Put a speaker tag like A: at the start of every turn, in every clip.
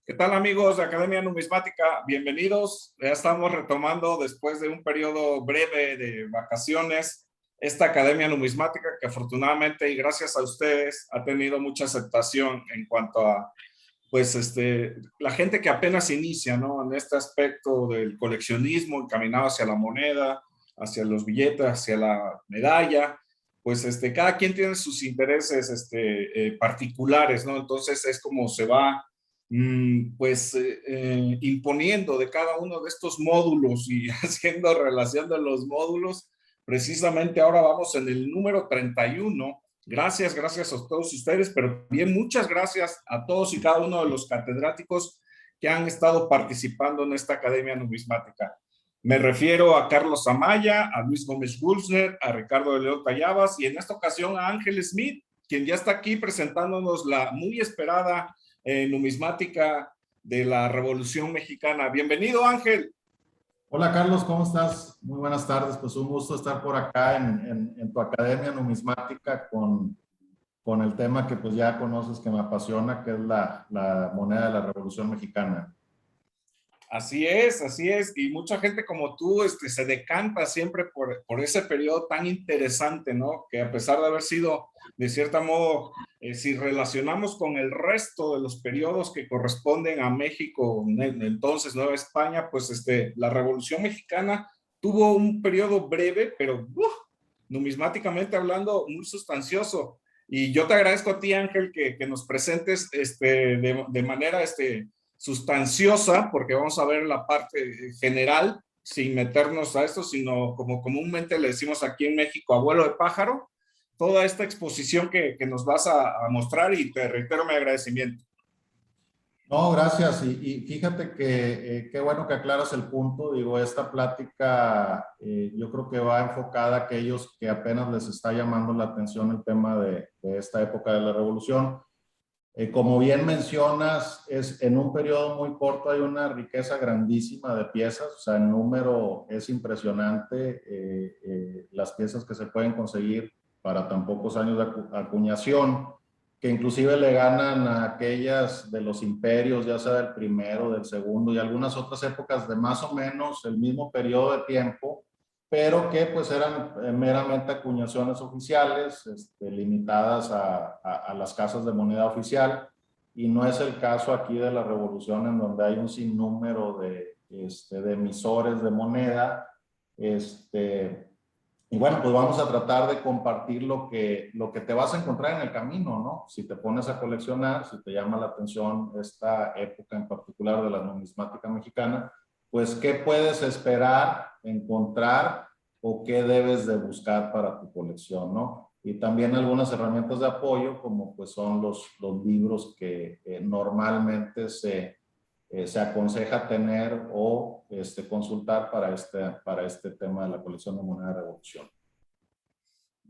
A: ¿Qué tal amigos de Academia Numismática? Bienvenidos. Ya estamos retomando después de un periodo breve de vacaciones esta Academia Numismática que afortunadamente y gracias a ustedes ha tenido mucha aceptación en cuanto a la gente que apenas inicia, ¿no? En este aspecto del coleccionismo encaminado hacia la moneda, hacia los billetes, hacia la medalla. Cada quien tiene sus intereses particulares, ¿no? Entonces es como se va imponiendo de cada uno de estos módulos y haciendo relación de los módulos. Precisamente ahora vamos en el número 31. Gracias a todos ustedes, pero bien muchas gracias a todos y cada uno de los catedráticos que han estado participando en esta Academia Numismática. Me refiero a Carlos Amaya, a Luis Gómez Gulsner, a Ricardo de León Tallabas y en esta ocasión a Ángel Smith, quien ya está aquí presentándonos la muy esperada numismática de la Revolución Mexicana. Bienvenido, Ángel.
B: Hola Carlos, ¿cómo estás? Muy buenas tardes, pues un gusto estar por acá en tu Academia Numismática con el tema que pues ya conoces que me apasiona, que es la moneda de la Revolución Mexicana.
A: Así es, y mucha gente como tú se decanta siempre por ese periodo tan interesante, ¿no? Que a pesar de haber sido, de cierto modo, si relacionamos con el resto de los periodos que corresponden a México, entonces Nueva España, la Revolución Mexicana tuvo un periodo breve, pero numismáticamente hablando, muy sustancioso. Y yo te agradezco a ti, Ángel, que nos presentes de manera sustanciosa, porque vamos a ver la parte general, sin meternos a esto, sino como comúnmente le decimos aquí en México, abuelo de pájaro, toda esta exposición que nos vas a mostrar y te reitero mi agradecimiento.
B: No, gracias. Y fíjate que qué bueno que aclaras el punto. Digo, esta plática yo creo que va enfocada a aquellos que apenas les está llamando la atención el tema de esta época de la Revolución. Como bien mencionas, es en un periodo muy corto hay una riqueza grandísima de piezas, o sea, el número es impresionante, las piezas que se pueden conseguir para tan pocos años de acuñación, que inclusive le ganan a aquellas de los imperios, ya sea del primero, del segundo y algunas otras épocas de más o menos el mismo periodo de tiempo, pero que pues eran meramente acuñaciones oficiales, limitadas a las casas de moneda oficial, y no es el caso aquí de la Revolución, en donde hay un sinnúmero de emisores de moneda. Y bueno, pues vamos a tratar de compartir lo que te vas a encontrar en el camino, ¿no? Si te pones a coleccionar, si te llama la atención esta época en particular de la numismática mexicana, pues qué puedes esperar, encontrar o qué debes de buscar para tu colección, ¿no? Y también algunas herramientas de apoyo, como pues son los libros que normalmente se aconseja tener o consultar para este tema de la colección de moneda de revolución.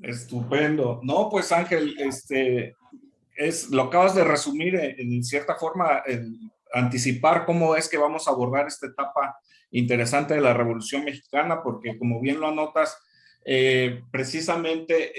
A: Estupendo. No, pues Ángel, lo acabas de resumir en cierta forma, anticipar cómo es que vamos a abordar esta etapa interesante de la Revolución Mexicana, porque como bien lo anotas, precisamente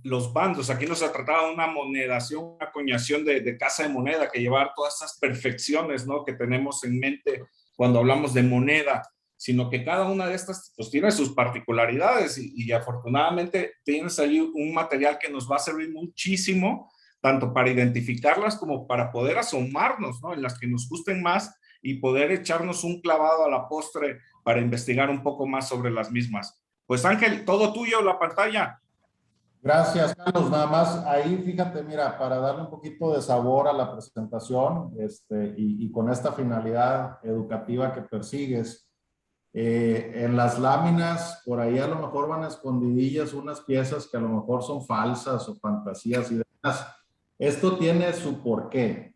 A: los bandos, aquí no se trataba de una monedación, una acuñación de casa de moneda que llevar todas esas perfecciones, ¿no? Que tenemos en mente cuando hablamos de moneda, sino que cada una de estas pues tiene sus particularidades y afortunadamente tienes ahí un material que nos va a servir muchísimo, tanto para identificarlas como para poder asomarnos, ¿no? En las que nos gusten más y poder echarnos un clavado a la postre para investigar un poco más sobre las mismas. Pues Ángel, todo tuyo, la pantalla.
B: Gracias, Carlos. Nada más ahí, fíjate, mira, para darle un poquito de sabor a la presentación y con esta finalidad educativa que persigues, en las láminas, por ahí a lo mejor van escondidillas unas piezas que a lo mejor son falsas o fantasías y demás. Esto tiene su porqué.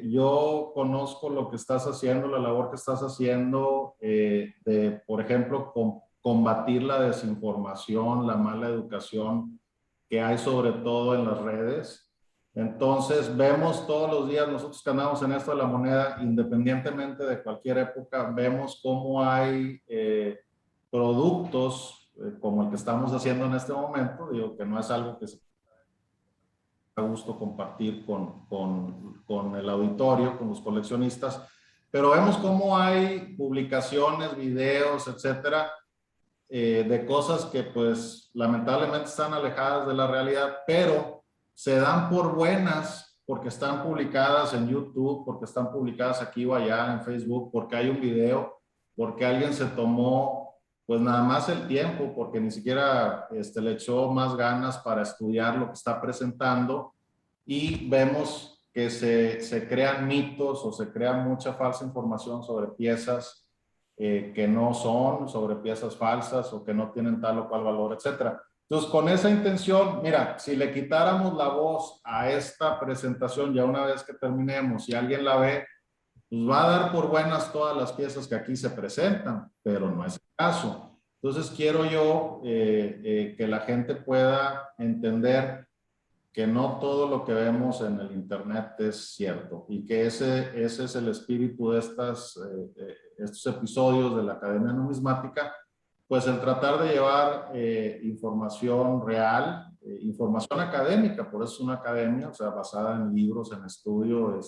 B: Yo conozco lo que estás haciendo, la labor que estás haciendo de, por ejemplo, combatir la desinformación, la mala educación que hay sobre todo en las redes. Entonces vemos todos los días, nosotros que andamos en esto de la moneda, independientemente de cualquier época, vemos cómo hay productos como el que estamos haciendo en este momento, digo que no es algo que se da gusto compartir con el auditorio, con los coleccionistas. Pero vemos cómo hay publicaciones, videos, etcétera, de cosas que pues lamentablemente están alejadas de la realidad, pero se dan por buenas porque están publicadas en YouTube, porque están publicadas aquí o allá en Facebook, porque hay un video, porque alguien se tomó pues nada más el tiempo, porque ni siquiera le echó más ganas para estudiar lo que está presentando, y vemos que se crean mitos o se crea mucha falsa información sobre piezas que no son, sobre piezas falsas o que no tienen tal o cual valor, etcétera. Entonces, con esa intención, mira, si le quitáramos la voz a esta presentación ya una vez que terminemos y alguien la ve, pues va a dar por buenas todas las piezas que aquí se presentan, pero no es el caso. Entonces, quiero yo que la gente pueda entender que no todo lo que vemos en el internet es cierto, y que ese es el espíritu de estos episodios de la Academia Numismática, pues el tratar de llevar información real, información académica, por eso es una academia, o sea, basada en libros, en estudio.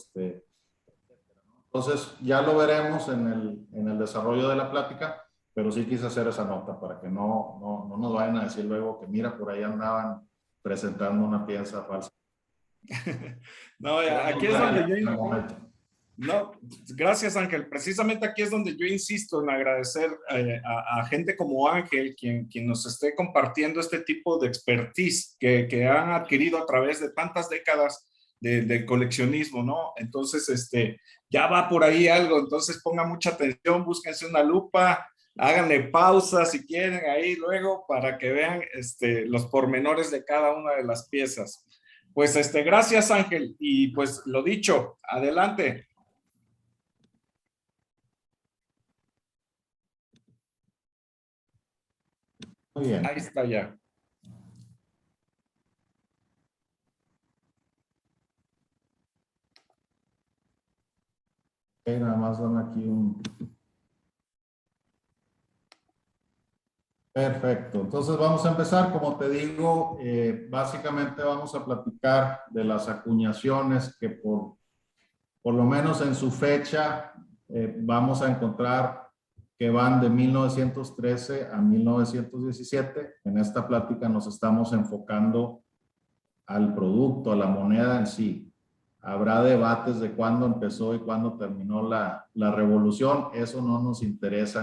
B: Entonces ya lo veremos en el desarrollo de la plática, pero sí quise hacer esa nota para que no nos vayan a decir luego que mira, por ahí andaban presentando una pieza falsa.
A: No, aquí es donde yo... No, gracias Ángel. Precisamente aquí es donde yo insisto en agradecer a gente como Ángel, quien nos esté compartiendo este tipo de expertise que han adquirido a través de tantas décadas de coleccionismo, ¿no? Entonces, ya va por ahí algo, entonces pongan mucha atención, búsquense una lupa, háganle pausa si quieren ahí luego para que vean los pormenores de cada una de las piezas. Pues gracias Ángel, y pues lo dicho, adelante.
B: Muy bien.
A: Ahí está ya.
B: Okay, nada más dame aquí un... Perfecto. Entonces vamos a empezar. Como te digo, básicamente vamos a platicar de las acuñaciones que por lo menos en su fecha vamos a encontrar que van de 1913 a 1917. En esta plática nos estamos enfocando al producto, a la moneda en sí. Habrá debates de cuándo empezó y cuándo terminó la revolución. Eso no nos interesa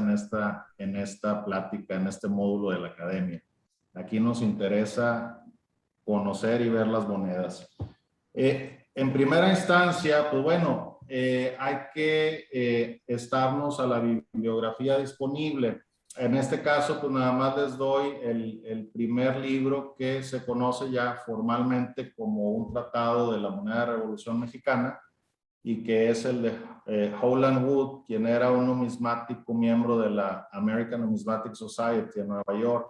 B: en esta plática, en este módulo de la academia. Aquí nos interesa conocer y ver las monedas. En primera instancia, pues bueno, hay que estarnos a la bibliografía disponible. En este caso, pues nada más les doy el primer libro que se conoce ya formalmente como un tratado de la moneda de Revolución Mexicana, y que es el de Howland Wood, quien era un numismático miembro de la American Numismatic Society en Nueva York,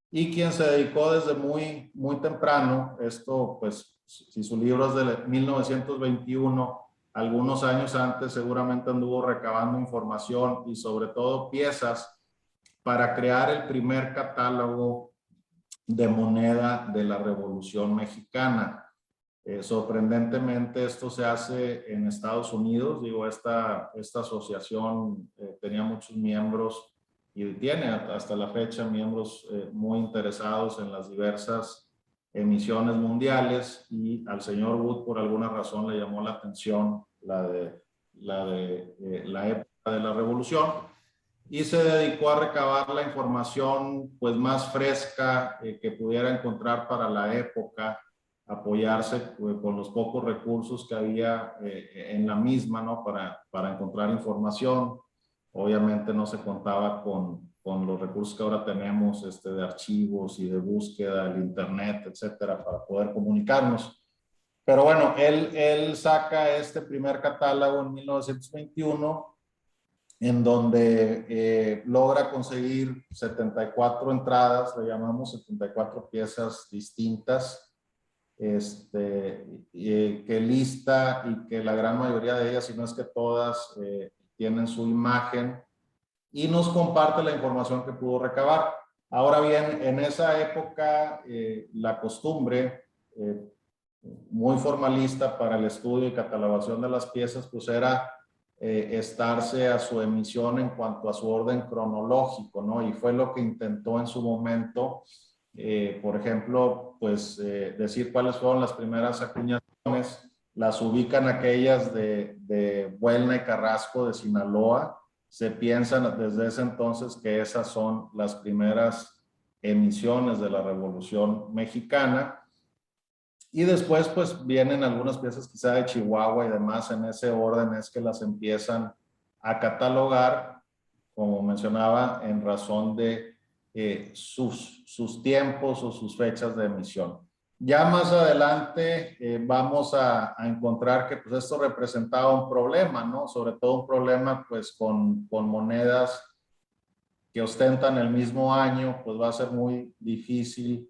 B: y quien se dedicó desde muy, muy temprano, esto pues si su libro es de 1921, algunos años antes seguramente anduvo recabando información y sobre todo piezas para crear el primer catálogo de moneda de la Revolución Mexicana. Sorprendentemente esto se hace en Estados Unidos. Digo, esta asociación tenía muchos miembros y tiene hasta la fecha miembros muy interesados en las diversas emisiones mundiales, y al señor Wood por alguna razón le llamó la atención la época de la Revolución, y se dedicó a recabar la información pues más fresca que pudiera encontrar para la época, apoyarse con los pocos recursos que había en la misma, ¿no? Para encontrar información. Obviamente no se contaba con los recursos que ahora tenemos de archivos y de búsqueda, el internet, etcétera, para poder comunicarnos. Pero bueno, él saca este primer catálogo en 1921, en donde logra conseguir 74 entradas, le llamamos 74 piezas distintas, que lista y que la gran mayoría de ellas, si no es que todas, tienen su imagen, y nos comparte la información que pudo recabar. Ahora bien, en esa época la costumbre muy formalista para el estudio y catalogación de las piezas, pues era estarse a su emisión en cuanto a su orden cronológico, ¿no? Y fue lo que intentó en su momento, por ejemplo, pues decir cuáles fueron las primeras acuñaciones. Las ubican aquellas de Buelna y Carrasco de Sinaloa. Se piensan desde ese entonces que esas son las primeras emisiones de la Revolución Mexicana. Y después, pues, vienen algunas piezas quizá de Chihuahua y demás. En ese orden es que las empiezan a catalogar, como mencionaba, en razón de sus tiempos o sus fechas de emisión. Ya más adelante vamos a encontrar que pues, esto representaba un problema, ¿no? Sobre todo un problema, pues, con monedas que ostentan el mismo año, pues va a ser muy difícil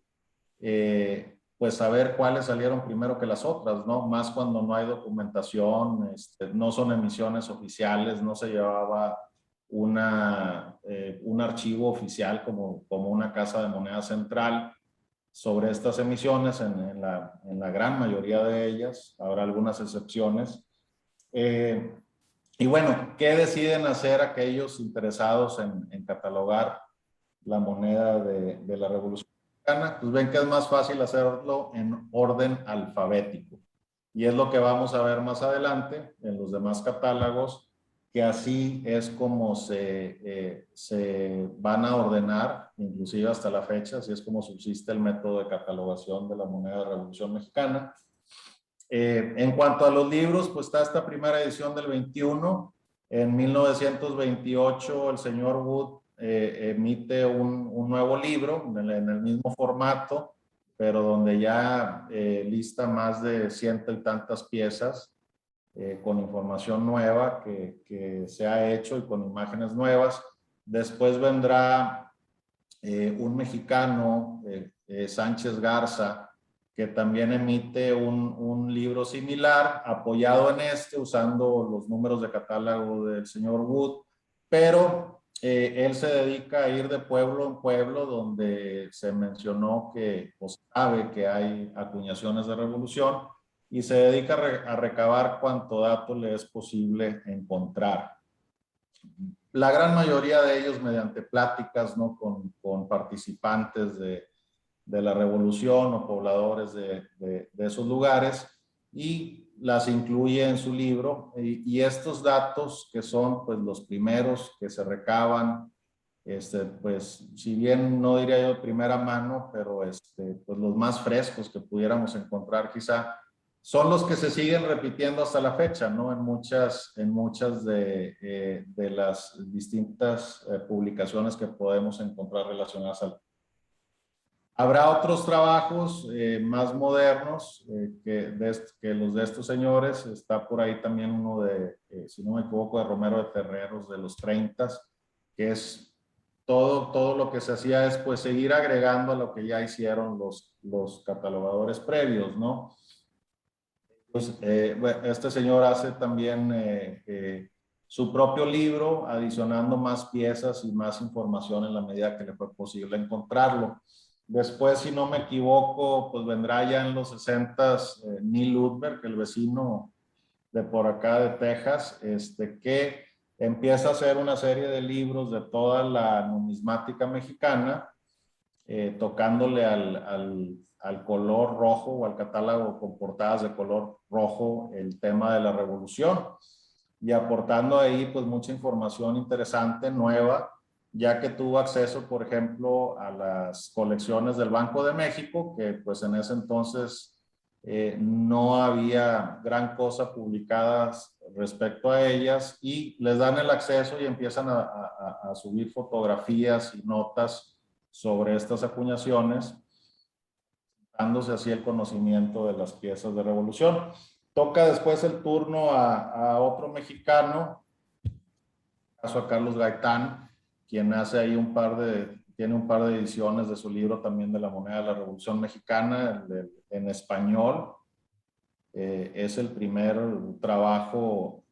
B: pues saber cuáles salieron primero que las otras, ¿no? Más cuando no hay documentación, no son emisiones oficiales, no se llevaba un archivo oficial como una casa de moneda central sobre estas emisiones en la gran mayoría de ellas, habrá algunas excepciones. Y bueno, ¿qué deciden hacer aquellos interesados en catalogar la moneda de la Revolución Mexicana? Pues ven que es más fácil hacerlo en orden alfabético. Y es lo que vamos a ver más adelante en los demás catálogos, que así es como se van a ordenar, inclusive hasta la fecha, así es como subsiste el método de catalogación de la moneda de la Revolución Mexicana. En cuanto a los libros, pues está esta primera edición del 21. En 1928 el señor Wood emite un nuevo libro en el mismo formato, pero donde ya lista más de ciento y tantas piezas con información nueva que se ha hecho y con imágenes nuevas. Después vendrá un mexicano, Sánchez Garza, que también emite un libro similar, apoyado en usando los números de catálogo del señor Wood, pero él se dedica a ir de pueblo en pueblo donde se mencionó que, o sabe que hay acuñaciones de revolución, y se dedica a recabar cuanto dato le es posible encontrar. La gran mayoría de ellos mediante pláticas, ¿no? con participantes de la revolución o pobladores de esos lugares, y las incluye en su libro. Y estos datos, que son pues los primeros que se recaban, pues si bien no diría yo de primera mano, pero pues los más frescos que pudiéramos encontrar quizá, son los que se siguen repitiendo hasta la fecha, ¿no? En muchas de las distintas publicaciones que podemos encontrar relacionadas al. Habrá otros trabajos más modernos que los de estos señores. Está por ahí también uno si no me equivoco, de Romero de Terreros de los 30, que es todo lo que se hacía es pues seguir agregando a lo que ya hicieron los catalogadores previos, ¿no? Pues, este señor hace también su propio libro, adicionando más piezas y más información en la medida que le fue posible encontrarlo. Después, si no me equivoco, pues vendrá ya en los 60s Neil Ludberg, el vecino de por acá de Texas, que empieza a hacer una serie de libros de toda la numismática mexicana, tocándole al color rojo o al catálogo con portadas de color rojo el tema de la revolución, y aportando ahí pues mucha información interesante, nueva, ya que tuvo acceso, por ejemplo, a las colecciones del Banco de México, que pues en ese entonces no había gran cosa publicada respecto a ellas, y les dan el acceso y empiezan a subir fotografías y notas sobre estas acuñaciones, dándose así el conocimiento de las piezas de revolución. Toca después el turno a otro mexicano, caso a Carlos Gaitán, quien hace ahí tiene un par de ediciones de su libro también de la moneda de la Revolución Mexicana en español. Es el primer trabajo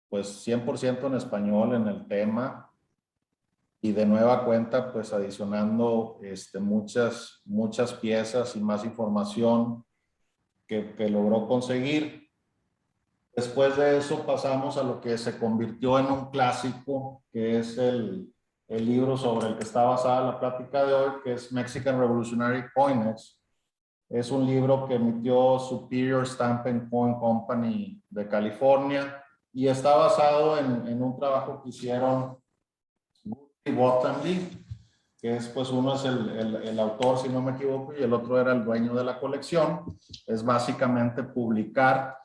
B: pues 100% en español en el tema, y de nueva cuenta pues adicionando muchas piezas y más información que logró conseguir. Después de eso pasamos a lo que se convirtió en un clásico, que es el libro sobre el que está basada la plática de hoy, que es Mexican Revolutionary Coinage. Es un libro que emitió Superior Stamp and Coin Company de California y está basado en un trabajo que hicieron Guthrie Bottomley, que es, pues, uno es el autor, si no me equivoco, y el otro era el dueño de la colección. Es básicamente publicar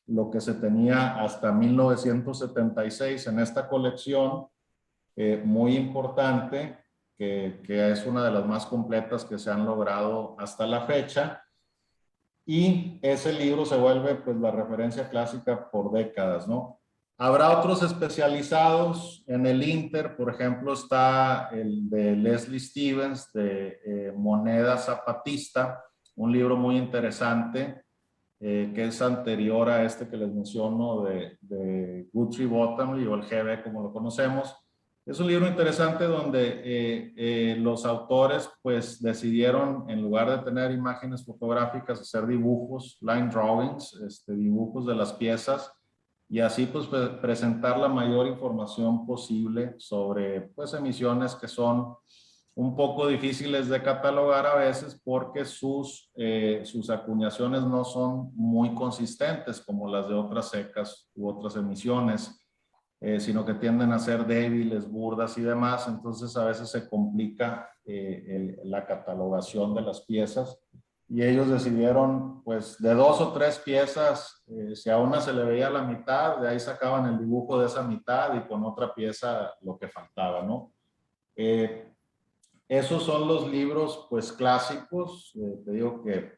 B: lo que se tenía hasta 1976 en esta colección, muy importante, que es una de las más completas que se han logrado hasta la fecha. Y ese libro se vuelve, pues, la referencia clásica por décadas, ¿no? Habrá otros especializados en el Inter, por ejemplo, está el de Leslie Stevens, de Moneda Zapatista, un libro muy interesante, que es anterior a este que les menciono de Guthrie Bottomley, o el GB como lo conocemos. Es un libro interesante donde los autores, pues, decidieron, en lugar de tener imágenes fotográficas, hacer dibujos, line drawings, dibujos de las piezas, y así, pues, presentar la mayor información posible sobre, pues, emisiones que son un poco difíciles de catalogar a veces porque sus acuñaciones no son muy consistentes como las de otras secas u otras emisiones, sino que tienden a ser débiles, burdas y demás. Entonces a veces se complica la catalogación de las piezas, y ellos decidieron, pues, de 2 o 3 piezas, si a una se le veía la mitad, de ahí sacaban el dibujo de esa mitad y con otra pieza lo que faltaba, ¿no? Esos son los libros, pues, clásicos. Te digo que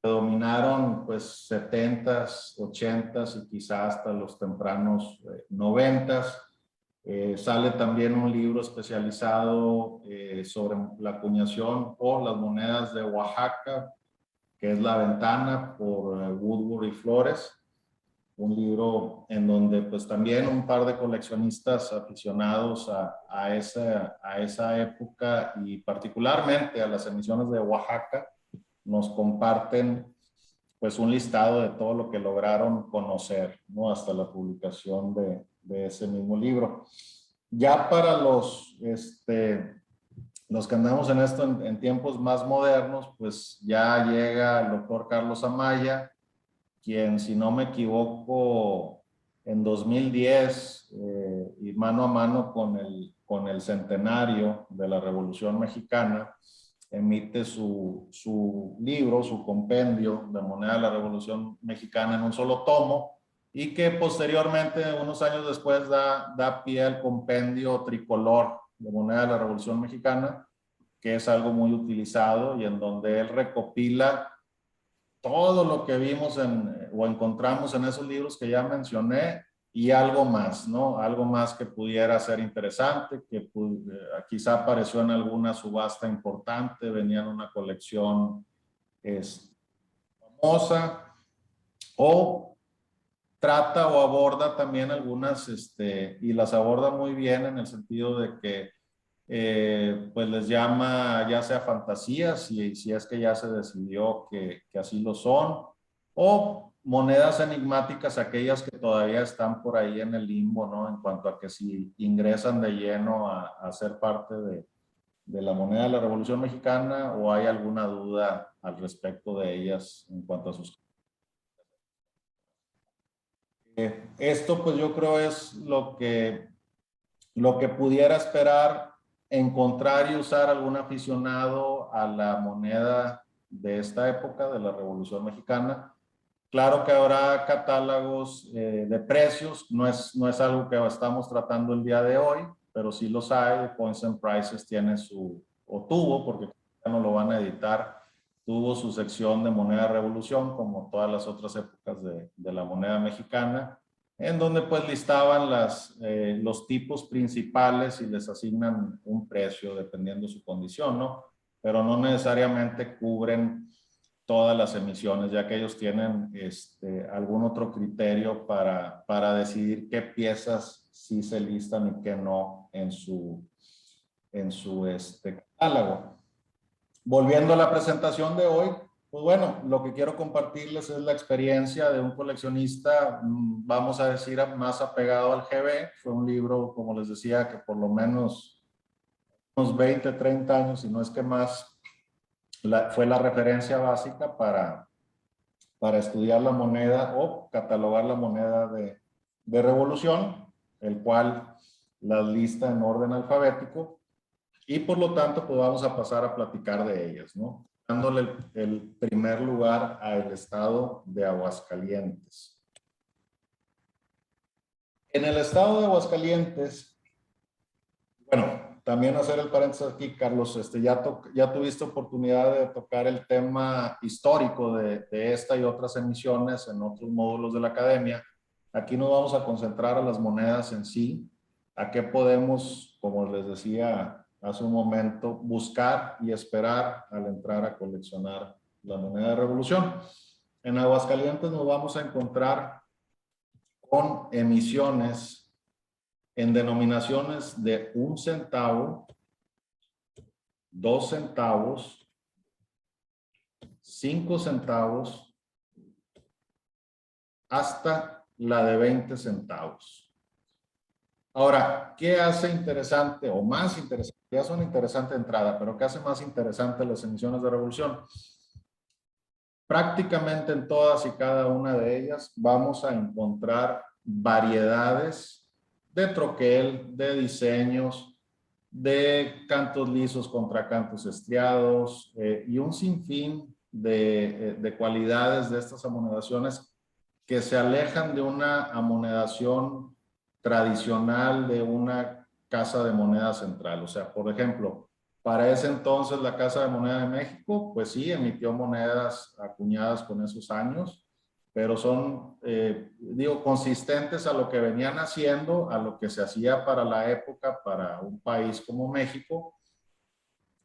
B: predominaron, pues, 70s, 80s y quizás hasta los tempranos 90s. Sale también un libro especializado sobre la acuñación o las monedas de Oaxaca, que es La Ventana, por Woodward y Flores. Un libro en donde, pues, también un par de coleccionistas aficionados a esa época y particularmente a las emisiones de Oaxaca nos comparten, pues, un listado de todo lo que lograron conocer, ¿no? Hasta la publicación de ese mismo libro. Ya para los que andamos en esto en tiempos más modernos, pues ya llega el doctor Carlos Amaya, quien, si no me equivoco, en 2010, y mano a mano con el centenario de la Revolución Mexicana, emite su libro, su compendio de moneda de la Revolución Mexicana en un solo tomo, y que posteriormente, unos años después, da pie al compendio tricolor de moneda de la Revolución Mexicana, que es algo muy utilizado y en donde él recopila todo lo que vimos o encontramos en esos libros que ya mencioné y algo más, ¿no? Algo más que pudiera ser interesante, que quizá apareció en alguna subasta importante, venía en una colección famosa, o trata o aborda también algunas, y las aborda muy bien en el sentido de que pues les llama ya sea fantasías, si es que ya se decidió que así lo son, o monedas enigmáticas, aquellas que todavía están por ahí en el limbo, ¿no? En cuanto a que si ingresan de lleno a ser parte de la moneda de la Revolución Mexicana, o hay alguna duda al respecto de ellas en cuanto a sus... Esto, pues, yo creo es lo que pudiera esperar encontrar y usar algún aficionado a la moneda de esta época, de la Revolución Mexicana. Claro que habrá catálogos de precios, no es algo que estamos tratando el día de hoy, pero sí los hay. Coins and Prices tiene o tuvo, porque ya no lo van a editar, tuvo su sección de moneda de revolución, como todas las otras épocas de la moneda mexicana, en donde, pues, listaban los tipos principales y les asignan un precio dependiendo su condición, ¿no? Pero no necesariamente cubren todas las emisiones, ya que ellos tienen algún otro criterio para decidir qué piezas sí se listan y qué no en su catálogo. Volviendo a la presentación de hoy, Pues bueno, lo que quiero compartirles es la experiencia de un coleccionista, vamos a decir, más apegado al GB. Fue un libro, como les decía, que por lo menos unos 20, 30 años, si no es que más, fue la referencia básica para estudiar la moneda o catalogar la moneda de revolución, el cual las lista en orden alfabético, y por lo tanto pues vamos a pasar a platicar de ellas, ¿no? Dándole el primer lugar al estado de Aguascalientes. En el estado de Aguascalientes, bueno, también hacer el paréntesis aquí, Carlos, ya tuviste oportunidad de tocar el tema histórico de esta y otras emisiones en otros módulos de la academia. Aquí nos vamos a concentrar a las monedas en sí, a qué podemos, como les decía hace un momento, buscar y esperar al entrar a coleccionar la moneda de revolución. En Aguascalientes nos vamos a encontrar con emisiones en denominaciones de 1 centavo, 2 centavos, 5 centavos, hasta la de 20 centavos. Ahora, ¿qué hace interesante o más interesante? Ya son interesante de entrada, pero ¿qué hace más interesante las emisiones de revolución? Prácticamente en todas y cada una de ellas vamos a encontrar variedades de troquel, de diseños, de cantos lisos contra cantos estriados y un sinfín de cualidades de estas amonedaciones que se alejan de una amonedación tradicional de una casa de moneda central. O sea, por ejemplo, para ese entonces la Casa de Moneda de México, pues sí, emitió monedas acuñadas con esos años, pero son, consistentes a lo que venían haciendo, a lo que se hacía para la época, para un país como México,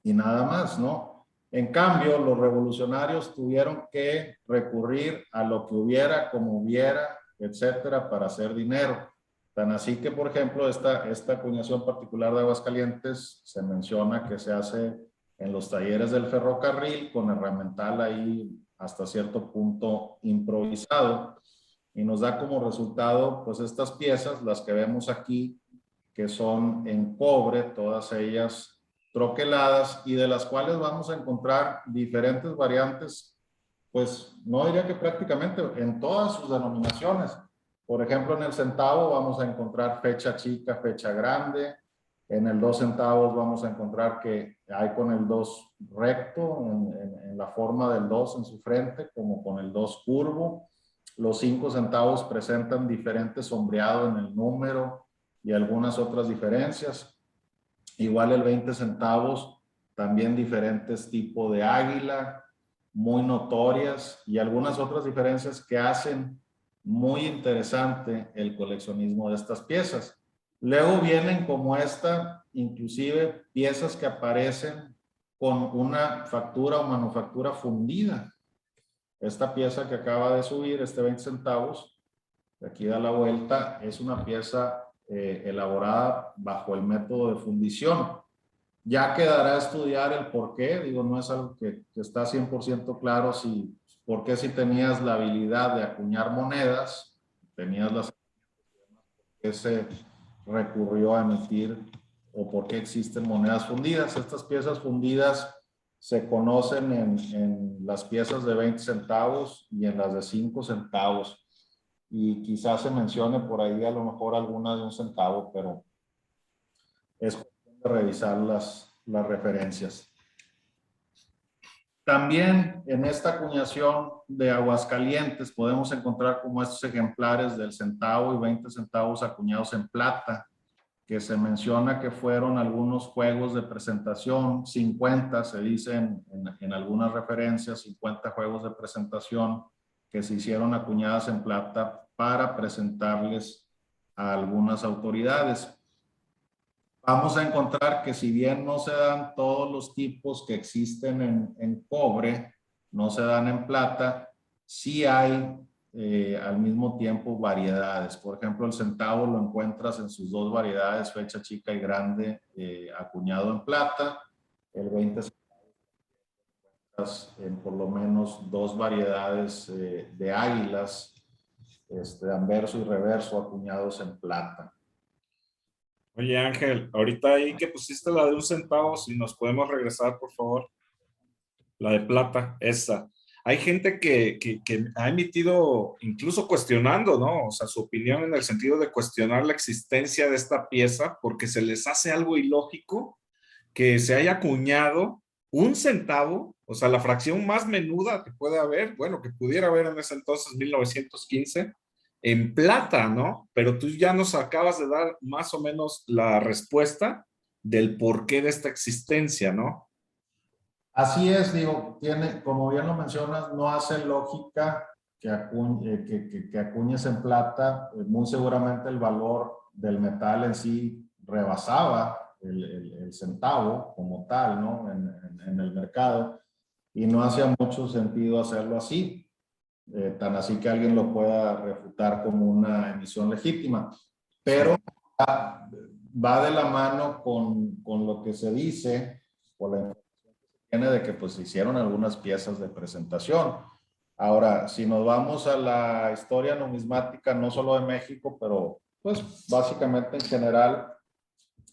B: y nada más, ¿no? En cambio, los revolucionarios tuvieron que recurrir a lo que hubiera, como hubiera, etcétera, para hacer dinero. Tan así que, por ejemplo, esta acuñación particular de Aguascalientes se menciona que se hace en los talleres del ferrocarril con herramental ahí hasta cierto punto improvisado, y nos da como resultado pues estas piezas, las que vemos aquí, que son en cobre, todas ellas troqueladas, y de las cuales vamos a encontrar diferentes variantes, pues no diría que prácticamente en todas sus denominaciones. Por ejemplo, en el centavo vamos a encontrar fecha chica, fecha grande. En el 2 centavos vamos a encontrar que hay con el 2 recto, en la forma del 2 en su frente, como con el 2 curvo. Los 5 centavos presentan diferente sombreado en el número y algunas otras diferencias. Igual el 20 centavos, también diferentes tipos de águila, muy notorias, y algunas otras diferencias que hacen muy interesante el coleccionismo de estas piezas. Luego vienen como esta, inclusive piezas que aparecen con una factura o manufactura fundida. Esta pieza que acaba de subir, este 20 centavos, aquí da la vuelta, es una pieza elaborada bajo el método de fundición. Ya quedará a estudiar el por qué, digo, no es algo que está 100% claro por qué si tenías la habilidad de acuñar monedas, tenías las que se recurrió a emitir o por qué existen monedas fundidas. Estas piezas fundidas se conocen en las piezas de 20 centavos y en las de 5 centavos. Y quizás se mencione por ahí a lo mejor alguna de 1 centavo, pero es cuestión de revisar las referencias. También en esta acuñación de Aguascalientes podemos encontrar como estos ejemplares del centavo y 20 centavos acuñados en plata, que se menciona que fueron algunos juegos de presentación, 50 se dicen en algunas referencias, 50 juegos de presentación que se hicieron acuñadas en plata para presentarles a algunas autoridades. Vamos a encontrar que si bien no se dan todos los tipos que existen en cobre, no se dan en plata, sí hay al mismo tiempo variedades. Por ejemplo, el centavo lo encuentras en sus dos variedades, fecha chica y grande, acuñado en plata. El 20 centavos en por lo menos 2 variedades de águilas, anverso y reverso, acuñados en plata.
A: Oye, Ángel, ahorita ahí que pusiste la de 1 centavo, si nos podemos regresar, por favor. La de plata, esa. Hay gente que ha emitido, incluso cuestionando, ¿no? O sea, su opinión en el sentido de cuestionar la existencia de esta pieza porque se les hace algo ilógico que se haya acuñado 1 centavo, o sea, la fracción más menuda que puede haber, bueno, que pudiera haber en ese entonces, 1915, en plata, ¿no? Pero tú ya nos acabas de dar más o menos la respuesta del porqué de esta existencia, ¿no?
B: Así es, digo, tiene, como bien lo mencionas, no hace lógica que acuñes en plata. Muy seguramente el valor del metal en sí rebasaba el centavo como tal, ¿no? En el mercado, y no hacía mucho sentido hacerlo así, tan así que alguien lo pueda refutar como una emisión legítima. Pero va de la mano con lo que se dice, por la tiene de que pues se hicieron algunas piezas de presentación. Ahora, si nos vamos a la historia numismática, no solo de México, pero pues básicamente en general,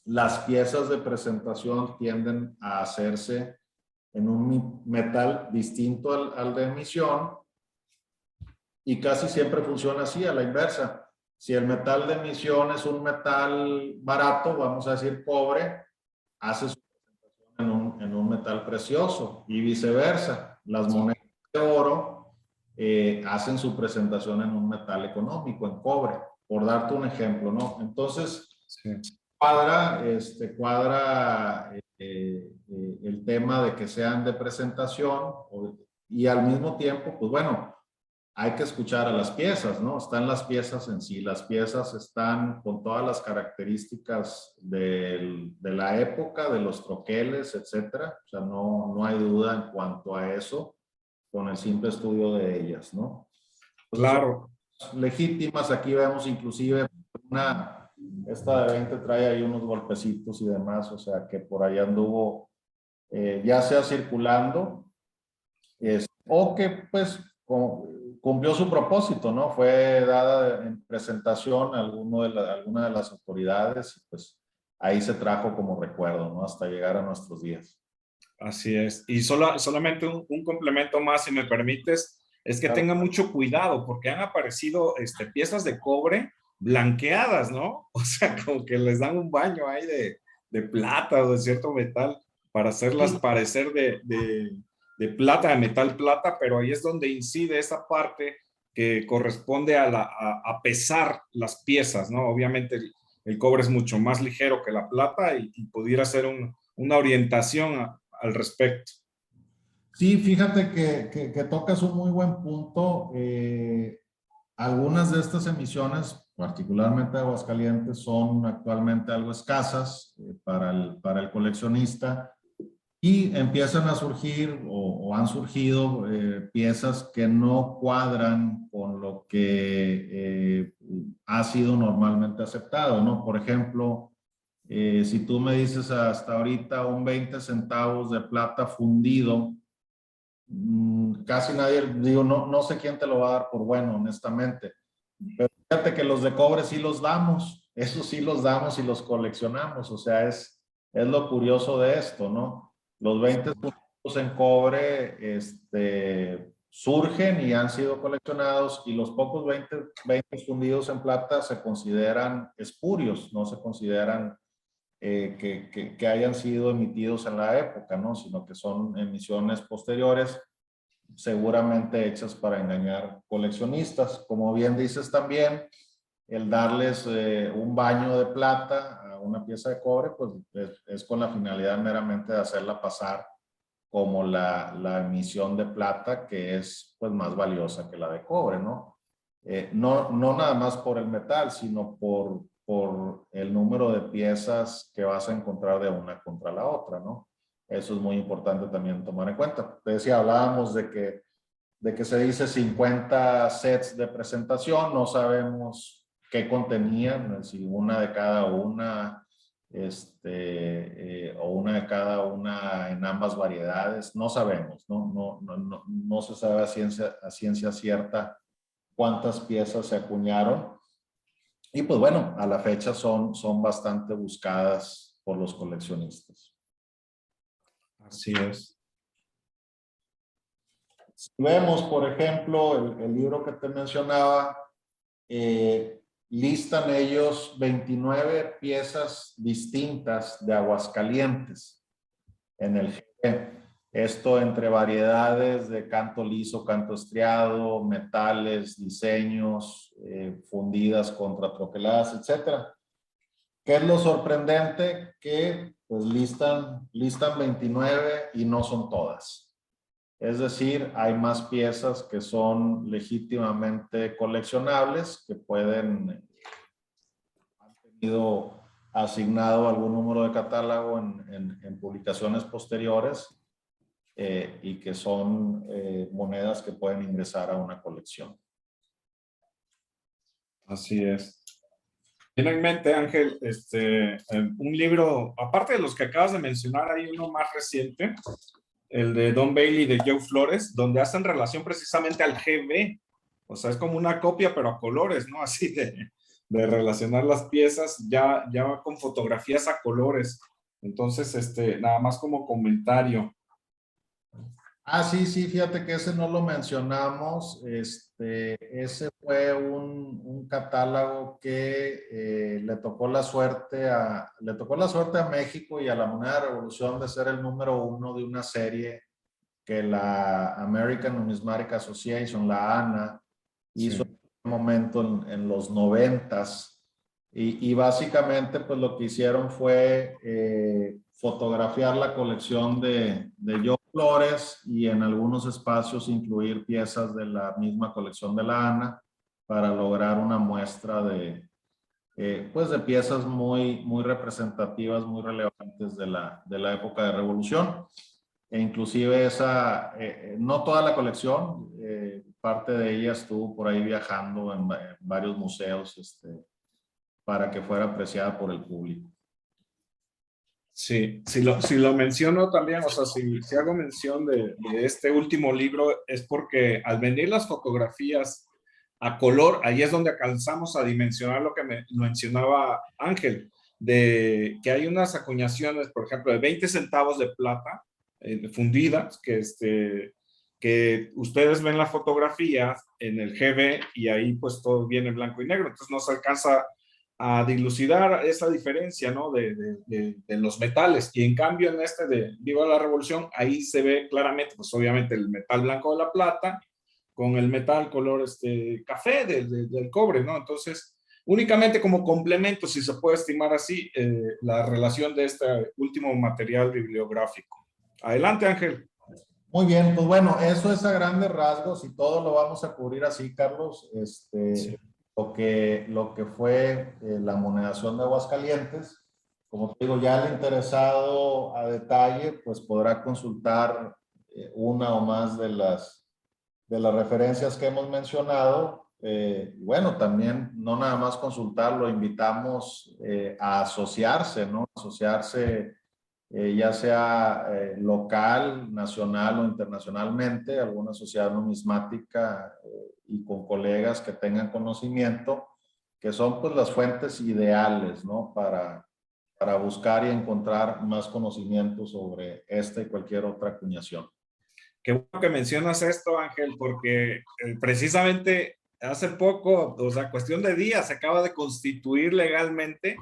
B: las piezas de presentación tienden a hacerse en un metal distinto al de emisión, y casi siempre funciona así, a la inversa. Si el metal de emisión es un metal barato, vamos a decir cobre, hace su en un metal precioso, y viceversa. Las monedas de oro hacen su presentación en un metal económico, en cobre, por darte un ejemplo, ¿no? Entonces,
A: Sí.
B: cuadra el tema de que sean de presentación, y al mismo tiempo, pues bueno, hay que escuchar a las piezas, ¿no? Están las piezas en sí. Las piezas están con todas las características de la época, de los troqueles, etcétera. O sea, no hay duda en cuanto a eso con el simple estudio de ellas, ¿no? Entonces,
A: Claro.
B: son legítimas. Aquí vemos inclusive esta de 20 trae ahí unos golpecitos y demás, o sea, que por ahí anduvo ya sea circulando, o que pues cumplió su propósito, ¿no? Fue dada en presentación a alguna de las autoridades, y pues ahí se trajo como recuerdo, ¿no? Hasta llegar a nuestros días.
A: Así es. Y solamente un complemento más, si me permites, es que
B: Claro.
A: tenga mucho cuidado porque han aparecido piezas de cobre blanqueadas, ¿no? O sea, como que les dan un baño ahí de plata o de cierto metal para hacerlas
B: Sí,
A: parecer de plata, de metal plata, pero ahí es donde incide esa parte que corresponde a pesar las piezas, ¿no? Obviamente el cobre es mucho más ligero que la plata y pudiera ser una orientación al respecto.
B: sí, fíjate que tocas un muy buen punto. Algunas de estas emisiones, particularmente de Aguascalientes, son actualmente algo escasas para el coleccionista, y empiezan a surgir o han surgido piezas que no cuadran con lo que ha sido normalmente aceptado, ¿no? Por ejemplo, si tú me dices hasta ahorita un 20 centavos de plata fundido, casi nadie, digo, no sé quién te lo va a dar por bueno, honestamente. Pero fíjate que los de cobre sí los damos, esos sí los damos y los coleccionamos, o sea, es lo curioso de esto, ¿no? Los 20 puntos en cobre surgen y han sido coleccionados, y los pocos 20 fundidos en plata se consideran espurios, no se consideran que hayan sido emitidos en la época, ¿no? Sino que son emisiones posteriores, seguramente hechas para engañar coleccionistas. Como bien dices también, el darles un baño de plata a una pieza de cobre, pues es con la finalidad meramente de hacerla pasar como la emisión de plata, que es pues más valiosa que la de cobre, ¿no? No nada más por el metal, sino por el número de piezas que vas a encontrar de una contra la otra, ¿no? Eso es muy importante también tomar en cuenta. Te decía, hablábamos de que se dice 50 sets de presentación, no sabemos qué contenían, si una de cada una, o una de cada una en ambas variedades. No sabemos, no se sabe a ciencia cierta cuántas piezas se acuñaron. Y pues bueno, a la fecha son bastante buscadas por los coleccionistas.
A: Así es.
B: Si vemos, por ejemplo, el libro que te mencionaba, listan ellos 29 piezas distintas de Aguascalientes en el GP. Esto entre variedades de canto liso, canto estriado, metales, diseños, fundidas contra troqueladas, etcétera. ¿Qué es lo sorprendente? Que pues listan 29 y no son todas. Es decir, hay más piezas que son legítimamente coleccionables, que han tenido asignado algún número de catálogo en publicaciones posteriores, y que son monedas que pueden ingresar a una colección.
A: Así es. Tiene en mente, Ángel, un libro, aparte de los que acabas de mencionar, hay uno más reciente, el de Don Bailey de Joe Flores, donde hacen relación precisamente al GB. O sea, es como una copia, pero a colores, ¿no? Así de relacionar las piezas ya con fotografías a colores. Entonces, nada más como comentario.
B: Ah, sí, fíjate que ese no lo mencionamos. Ese fue un catálogo que le tocó la suerte a México y a la Moneda de Revolución de ser el número 1 de una serie que la American Numismatic Association, la ANA, hizo en un momento en los 90s. Y básicamente, pues lo que hicieron fue fotografiar la colección de Joe Flores y en algunos espacios incluir piezas de la misma colección de la ANA para lograr una muestra pues de piezas muy representativas, muy relevantes de la época de Revolución. E inclusive no toda la colección, parte de ella estuvo por ahí viajando en varios museos, para que fuera apreciada por el público.
A: Sí, si lo menciono también, o sea, si hago mención de este último libro, es porque al venir las fotografías a color, ahí es donde alcanzamos a dimensionar lo que mencionaba Ángel, de que hay unas acuñaciones, por ejemplo, de 20 centavos de plata fundidas, que ustedes ven la fotografía en el GB y ahí pues todo viene blanco y negro, entonces no se alcanza a dilucidar esa diferencia, ¿no? De los metales. Y en cambio en de Viva la Revolución, ahí se ve claramente, pues obviamente el metal blanco de la plata con el metal color café del cobre, ¿no? Entonces, únicamente como complemento, si se puede estimar así, la relación de este último material bibliográfico. Adelante, Ángel.
B: Muy bien, pues bueno, eso es a grandes rasgos y todo lo vamos a cubrir así, Carlos.
A: Sí.
B: Lo que fue la monedación de Aguascalientes. Como te digo, ya el interesado a detalle, pues podrá consultar una o más de las referencias que hemos mencionado. Bueno, también no nada más consultarlo, invitamos a asociarse, ¿no? Asociarse ya sea local, nacional o internacionalmente, alguna sociedad numismática y con colegas que tengan conocimiento, que son pues las fuentes ideales, ¿no? Para buscar y encontrar más conocimiento sobre esta y cualquier otra acuñación.
A: Qué bueno que mencionas esto, Ángel, porque precisamente hace poco, o sea, cuestión de días, se acaba de constituir legalmente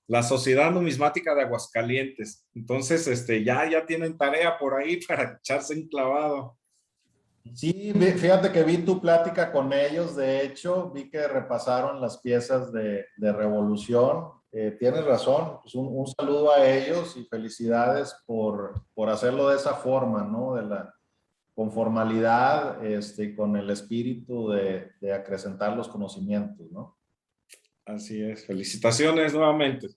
A: la Sociedad Numismática de Aguascalientes. Entonces, ya tienen tarea por ahí para echarse un clavado.
B: Sí, fíjate que vi tu plática con ellos, de hecho, vi que repasaron las piezas de Revolución. Tienes razón, pues un saludo a ellos y felicidades por hacerlo de esa forma, ¿no? Con formalidad, con el espíritu de acrecentar los conocimientos, ¿no?
A: Así es, felicitaciones nuevamente.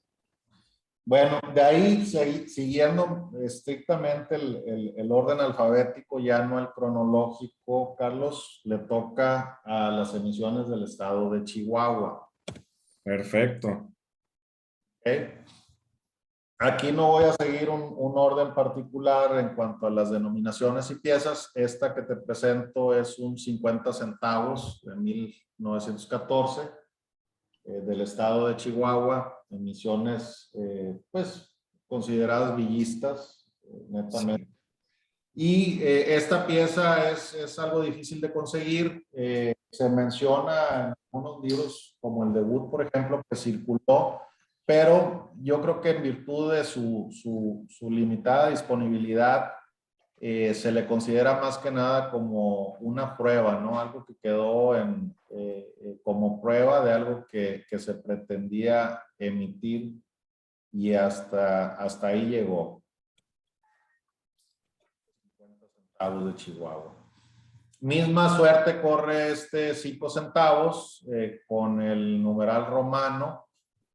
B: Bueno, de ahí, siguiendo estrictamente el orden alfabético, ya no el cronológico, Carlos, le toca a las emisiones del estado de Chihuahua.
A: Perfecto.
B: ¿Okay? Aquí no voy a seguir un orden particular en cuanto a las denominaciones y piezas. Esta que te presento es un 50 centavos de 1914 del estado de Chihuahua, emisiones pues consideradas villistas, netamente.
A: Sí.
B: Y esta pieza es algo difícil de conseguir. Se menciona en algunos libros, como el de Wood, por ejemplo, que circuló, pero yo creo que en virtud de su limitada disponibilidad, se le considera más que nada como una prueba, ¿no? Algo que quedó como prueba de algo que se pretendía emitir y hasta ahí llegó. 50 centavos de Chihuahua. Misma suerte corre este 5 centavos con el numeral romano.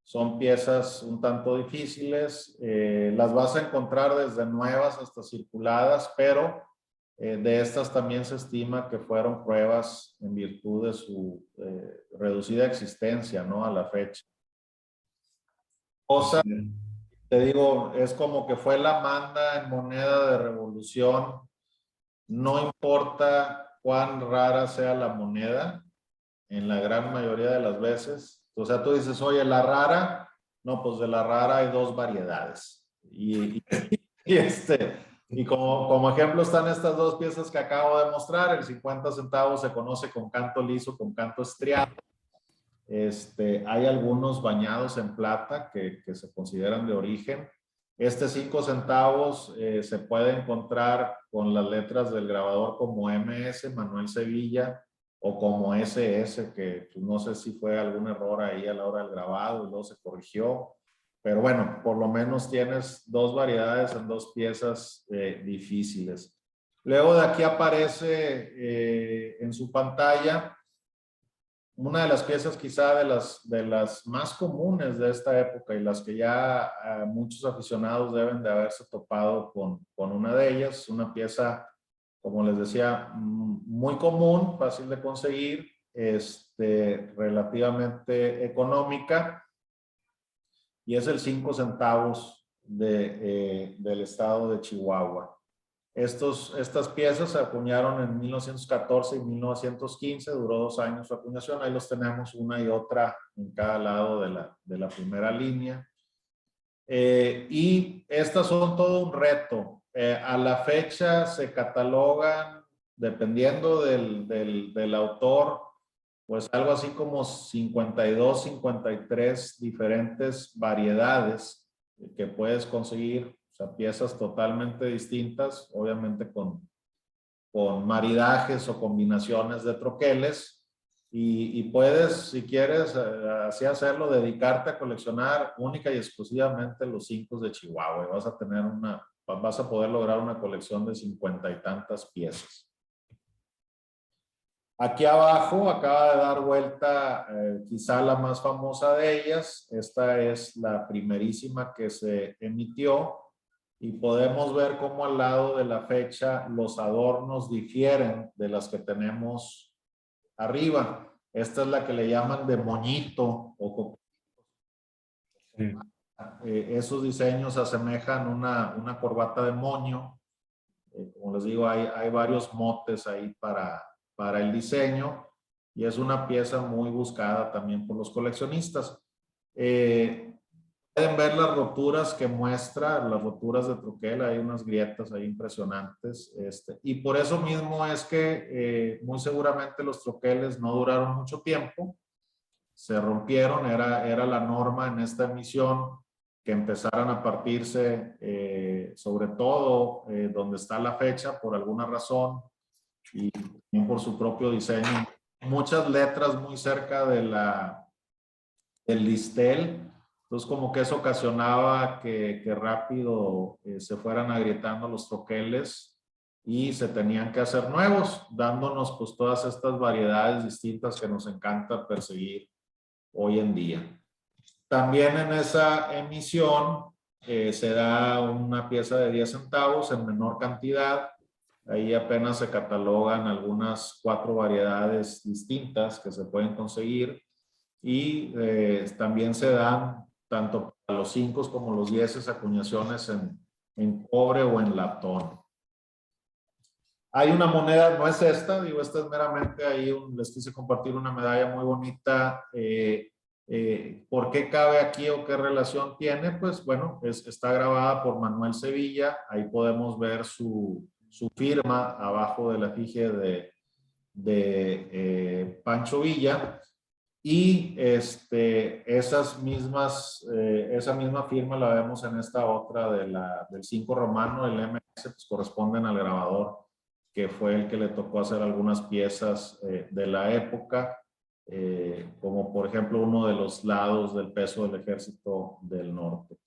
B: Son piezas un tanto difíciles. Las vas a encontrar desde nuevas hasta circuladas, pero de estas también se estima que fueron pruebas en virtud de su reducida existencia, ¿no? A la fecha. Cosa, te digo, es como que fue la manda en moneda de revolución. No importa cuán rara sea la moneda, en la gran mayoría de las veces. O sea, tú dices, oye, la rara, no, pues de la rara hay dos variedades. Y como ejemplo están estas dos piezas que acabo de mostrar. El 50 centavos se conoce con canto liso, con canto estriado. Hay algunos bañados en plata que se consideran de origen. Este 5 centavos se puede encontrar con las letras del grabador como MS, Manuel Sevilla, o como SS, que pues, no sé si fue algún error ahí a la hora del grabado y luego se corrigió. Pero bueno, por lo menos tienes dos variedades en dos piezas difíciles. Luego de aquí aparece en su pantalla una de las piezas quizá de las más comunes de esta época y las que ya muchos aficionados deben de haberse topado con una de ellas. Una pieza, como les decía, muy común, fácil de conseguir, relativamente económica, y es el 5 centavos del estado de Chihuahua. Estas piezas se acuñaron en 1914 y 1915, duró 2 años su acuñación. Ahí los tenemos una y otra en cada lado de la primera línea. Y estas son todo un reto. A la fecha se catalogan, dependiendo del autor, pues algo así como 52, 53 diferentes variedades que puedes conseguir. O sea, piezas totalmente distintas, obviamente con maridajes o combinaciones de troqueles. Y puedes, si quieres, así hacerlo, dedicarte a coleccionar única y exclusivamente los 5 de Chihuahua. Y vas a poder lograr una colección de 50 y tantas piezas. Aquí abajo acaba de dar vuelta quizá la más famosa de ellas. Esta es la primerísima que se emitió. Y podemos ver cómo al lado de la fecha los adornos difieren de las que tenemos arriba. Esta es la que le llaman de moñito o esos diseños asemejan una corbata de moño. Como les digo, hay varios motes ahí para el diseño, y es una pieza muy buscada también por los coleccionistas. Pueden ver las roturas que muestra, las roturas de troquel. Hay unas grietas ahí impresionantes. Y por eso mismo es que muy seguramente los troqueles no duraron mucho tiempo. Se rompieron, era la norma en esta emisión que empezaran a partirse, sobre todo donde está la fecha, por alguna razón, y por su propio diseño. Muchas letras muy cerca del listel. Entonces, como que eso ocasionaba que rápido se fueran agrietando los troqueles y se tenían que hacer nuevos, dándonos pues todas estas variedades distintas que nos encanta perseguir hoy en día. También en esa emisión se da una pieza de 10 centavos en menor cantidad. Ahí apenas se catalogan algunas 4 variedades distintas que se pueden conseguir. Y también se dan tanto para los 5 como los 10 acuñaciones en cobre o en latón. Hay una moneda, no es esta, digo, esta es meramente ahí, les quise compartir una medalla muy bonita. ¿Por qué cabe aquí o qué relación tiene? Pues bueno, está grabada por Manuel Sevilla, ahí podemos ver su firma abajo de la efigie de Pancho Villa. Y esa misma firma la vemos en esta otra del 5 romano, el MS, pues corresponden al grabador, que fue el que le tocó hacer algunas piezas de la época, como por ejemplo uno de los lados del peso del Ejército del Norte.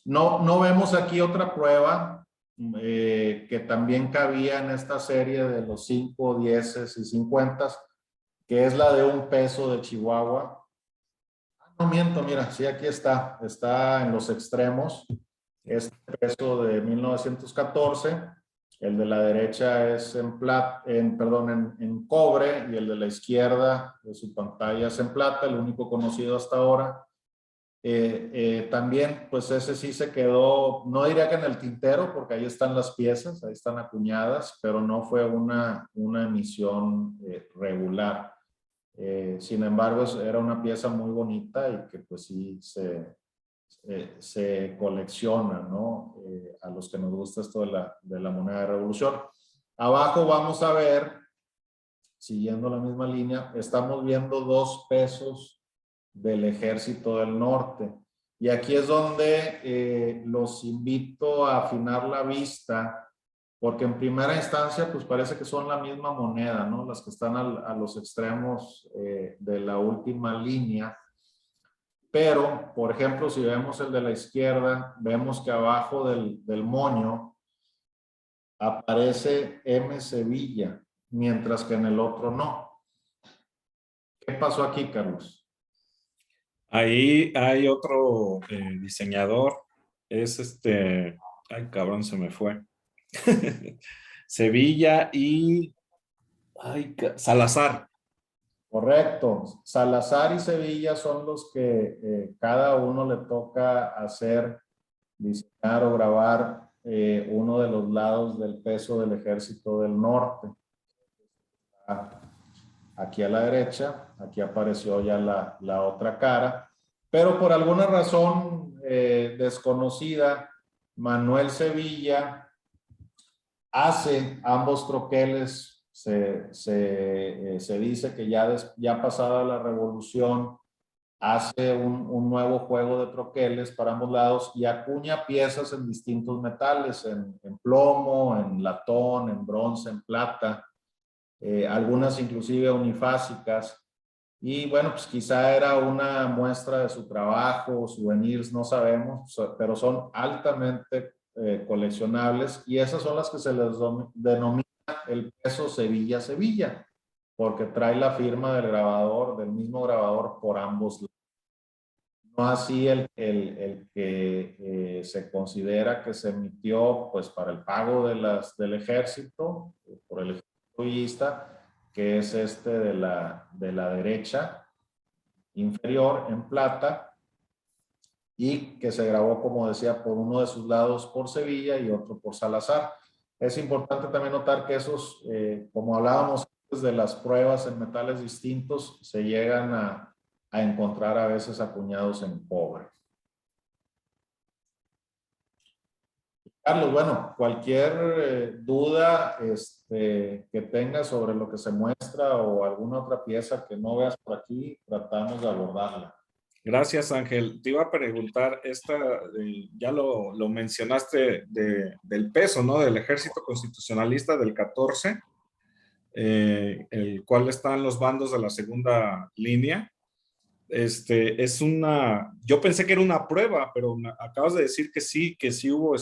B: No vemos aquí otra prueba que también cabía en esta serie de los 5, 10 y 50, que es la de un peso de Chihuahua. No miento, mira, sí, aquí está en los extremos. Este peso de 1914, el de la derecha es en cobre, y el de la izquierda de su pantalla es en plata, el único conocido hasta ahora. También, pues ese sí se quedó, no diría que en el tintero, porque ahí están las piezas, ahí están acuñadas, pero no fue una emisión regular. Sin embargo, era una pieza muy bonita y que pues sí se colecciona, ¿no? A los que nos gusta esto de la moneda de revolución. Abajo vamos a ver, siguiendo la misma línea, estamos viendo 2 pesos del Ejército del Norte. Y aquí es donde los invito a afinar la vista, porque en primera instancia pues parece que son la misma moneda, ¿no? Las que están a los extremos de la última línea. Pero, por ejemplo, si vemos el de la izquierda, vemos que abajo del moño aparece M. Sevilla, mientras que en el otro no. ¿Qué pasó aquí, Carlos?
A: Ahí hay otro diseñador, es ay cabrón, se me fue. Sevilla y Salazar.
B: Correcto. Salazar y Sevilla son los que cada uno le toca hacer, diseñar o grabar uno de los lados del peso del Ejército del Norte. Aquí a la derecha, aquí apareció ya la otra cara, pero por alguna razón desconocida, Manuel Sevilla hace ambos troqueles. Se dice que ya pasada la revolución hace un nuevo juego de troqueles para ambos lados y acuña piezas en distintos metales, en plomo, en latón, en bronce, en plata, algunas inclusive unifásicas. Y bueno, pues quizá era una muestra de su trabajo, souvenirs, no sabemos, pero son altamente coleccionables, y esas son las que se les denomina el peso Sevilla-Sevilla, porque trae la firma del grabador, del mismo grabador, por ambos lados. No así el que se considera que se emitió pues para el pago del ejército, por el ejército villista, que es de la derecha inferior en plata, y que se grabó, como decía, por uno de sus lados por Sevilla y otro por Salazar. Es importante también notar que esos, como hablábamos antes de las pruebas en metales distintos, se llegan a encontrar a veces acuñados en cobre. Carlos, bueno, cualquier duda que tengas sobre lo que se muestra o alguna otra pieza que no veas por aquí, tratamos de abordarla.
A: Gracias, Ángel. Te iba a preguntar, ya lo mencionaste del peso, ¿no? Del Ejército Constitucionalista del 14, el cual está en los bandos de la segunda línea. Yo pensé que era una prueba, pero acabas de decir que sí hubo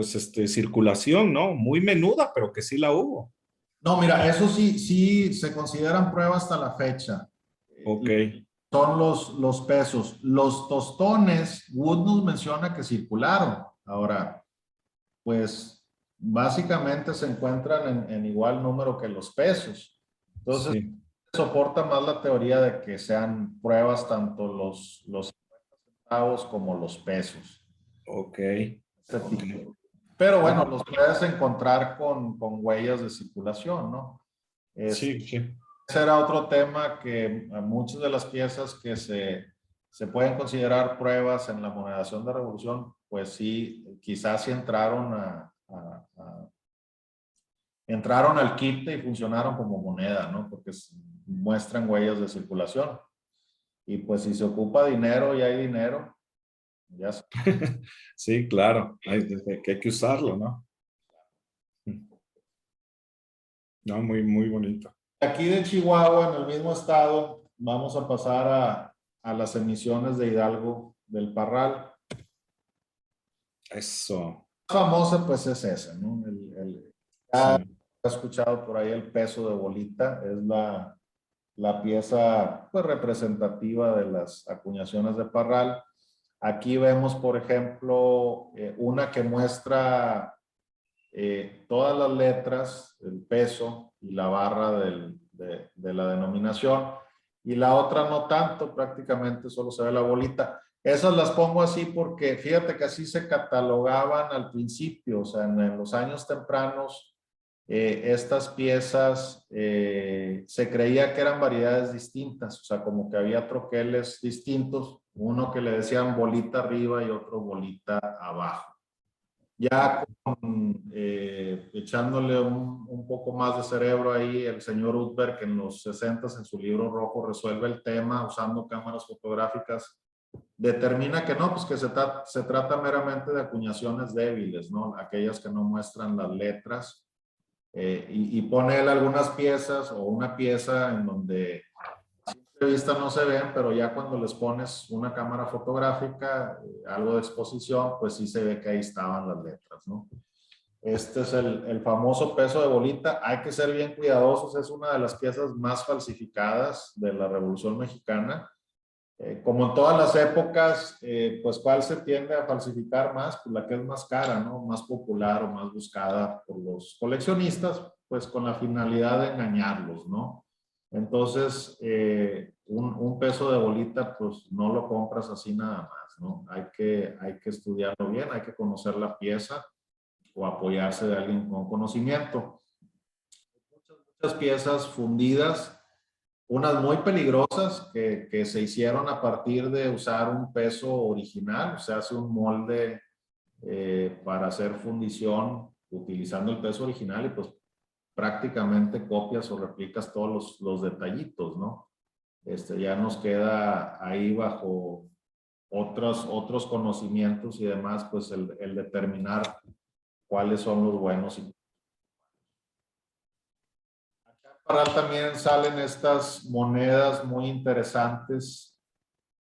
A: circulación, ¿no? Muy menuda, pero que sí la hubo.
B: No, mira, eso sí se consideran pruebas hasta la fecha.
A: Ok.
B: Son los pesos. Los tostones, Wood nos menciona que circularon. Ahora, pues básicamente se encuentran en igual número que los pesos. Entonces,
A: Sí.
B: soporta más la teoría de que sean pruebas tanto los centavos como los pesos.
A: Ok.
B: Este
A: Ok.
B: tipo. Pero bueno, los puedes encontrar con huellas de circulación, ¿no?
A: Sí, sí.
B: Ese era otro tema que muchas de las piezas que se pueden considerar pruebas en la monedación de revolución, pues sí, quizás sí entraron al quite y funcionaron como moneda, ¿no? Porque muestran huellas de circulación. Y pues si se ocupa dinero y hay dinero, ya se...
A: Sí, claro. Que hay que usarlo, ¿no? No, muy, muy bonito.
B: Aquí de Chihuahua, en el mismo estado, vamos a pasar a las emisiones de Hidalgo del Parral.
A: Eso.
B: La famosa pues es esa, ¿no? Ya
A: Sí.
B: he escuchado por ahí el peso de bolita, es la pieza pues representativa de las acuñaciones de Parral. Aquí vemos, por ejemplo, una que muestra todas las letras, el peso y la barra de la denominación, y la otra no tanto, prácticamente solo se ve la bolita. Esas las pongo así porque fíjate que así se catalogaban al principio, o sea, en los años tempranos, estas piezas se creía que eran variedades distintas, o sea, como que había troqueles distintos, uno que le decían bolita arriba y otro bolita abajo. Ya echándole un poco más de cerebro ahí, el señor Utberg en los 60 en su libro rojo resuelve el tema usando cámaras fotográficas, determina que no, pues que se trata meramente de acuñaciones débiles, ¿no? Aquellas que no muestran las letras, y pone él algunas piezas o una pieza en donde de vista no se ven, pero ya cuando les pones una cámara fotográfica, algo de exposición, pues sí se ve que ahí estaban las letras, ¿no? Este es el famoso peso de bolita. Hay que ser bien cuidadosos. Es una de las piezas más falsificadas de la Revolución Mexicana. Como en todas las épocas, pues ¿cuál se tiende a falsificar más? Pues la que es más cara, ¿no? Más popular o más buscada por los coleccionistas, pues con la finalidad de engañarlos, ¿no? Entonces, un peso de bolita, pues no lo compras así nada más, ¿no? Hay que estudiarlo bien, hay que conocer la pieza o apoyarse de alguien con conocimiento. Muchas piezas fundidas, unas muy peligrosas que se hicieron a partir de usar un peso original, se hace un molde para hacer fundición utilizando el peso original y pues prácticamente copias o replicas todos los detallitos, ¿no? Ya nos queda ahí bajo otros conocimientos y demás, pues el determinar cuáles son los buenos. Acá en Parral también salen estas monedas muy interesantes,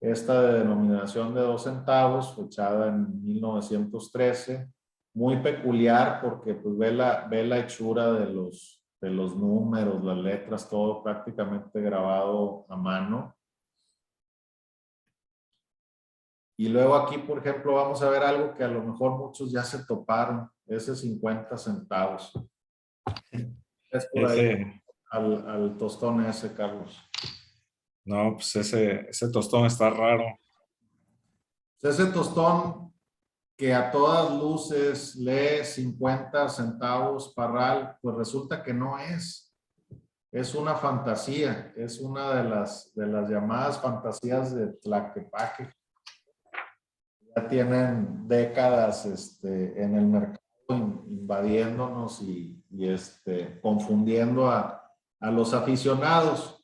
B: esta de denominación de 2 centavos, fechada en 1913, muy peculiar porque pues ve la hechura de los números, las letras, todo prácticamente grabado a mano. Y luego aquí, por ejemplo, vamos a ver algo que a lo mejor muchos ya se toparon, ese 50 centavos. Es por ahí
A: Ese,
B: al tostón ese, Carlos.
A: no, pues ese tostón está raro.
B: Ese tostón que a todas luces lee 50 centavos Parral, pues resulta que no es una fantasía, es una de las llamadas fantasías de Tlaquepaque. Ya tienen décadas en el mercado invadiéndonos y confundiendo a los aficionados.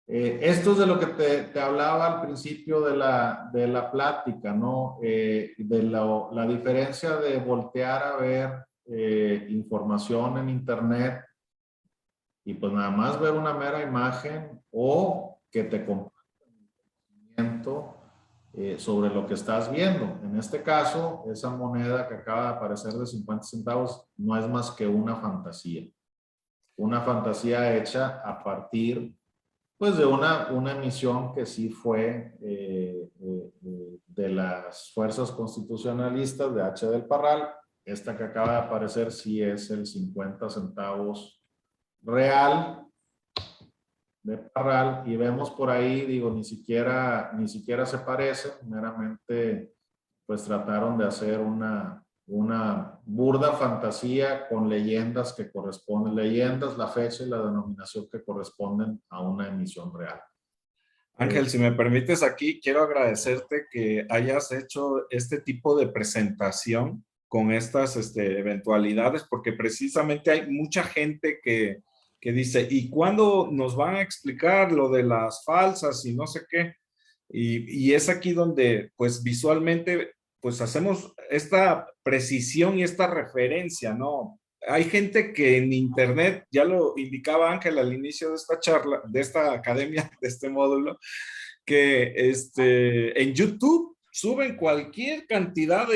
B: Esto es de lo que te hablaba al principio de la plática, ¿no? De la diferencia de voltear a ver información en internet y pues nada más ver una mera imagen o que te compartan conocimiento sobre lo que estás viendo. En este caso, esa moneda que acaba de aparecer de 50 centavos no es más que una fantasía hecha a partir pues de una emisión que sí fue de las fuerzas constitucionalistas de H. del Parral. Esta que acaba de aparecer sí es el 50 centavos real de Parral, y vemos por ahí, digo, ni siquiera se parecen, meramente pues trataron de hacer una burda fantasía con leyendas que corresponden, leyendas, la fecha y la denominación que corresponden a una emisión real.
A: Ángel, si me permites aquí, quiero agradecerte que hayas hecho este tipo de presentación con estas eventualidades, porque precisamente hay mucha gente que dice, ¿y cuándo nos van a explicar lo de las falsas y no sé qué? Y es aquí donde, pues visualmente, pues hacemos esta precisión y esta referencia, ¿no? Hay gente que en internet, ya lo indicaba Ángel al inicio de esta charla, de esta academia, de este módulo, que en YouTube suben cualquier cantidad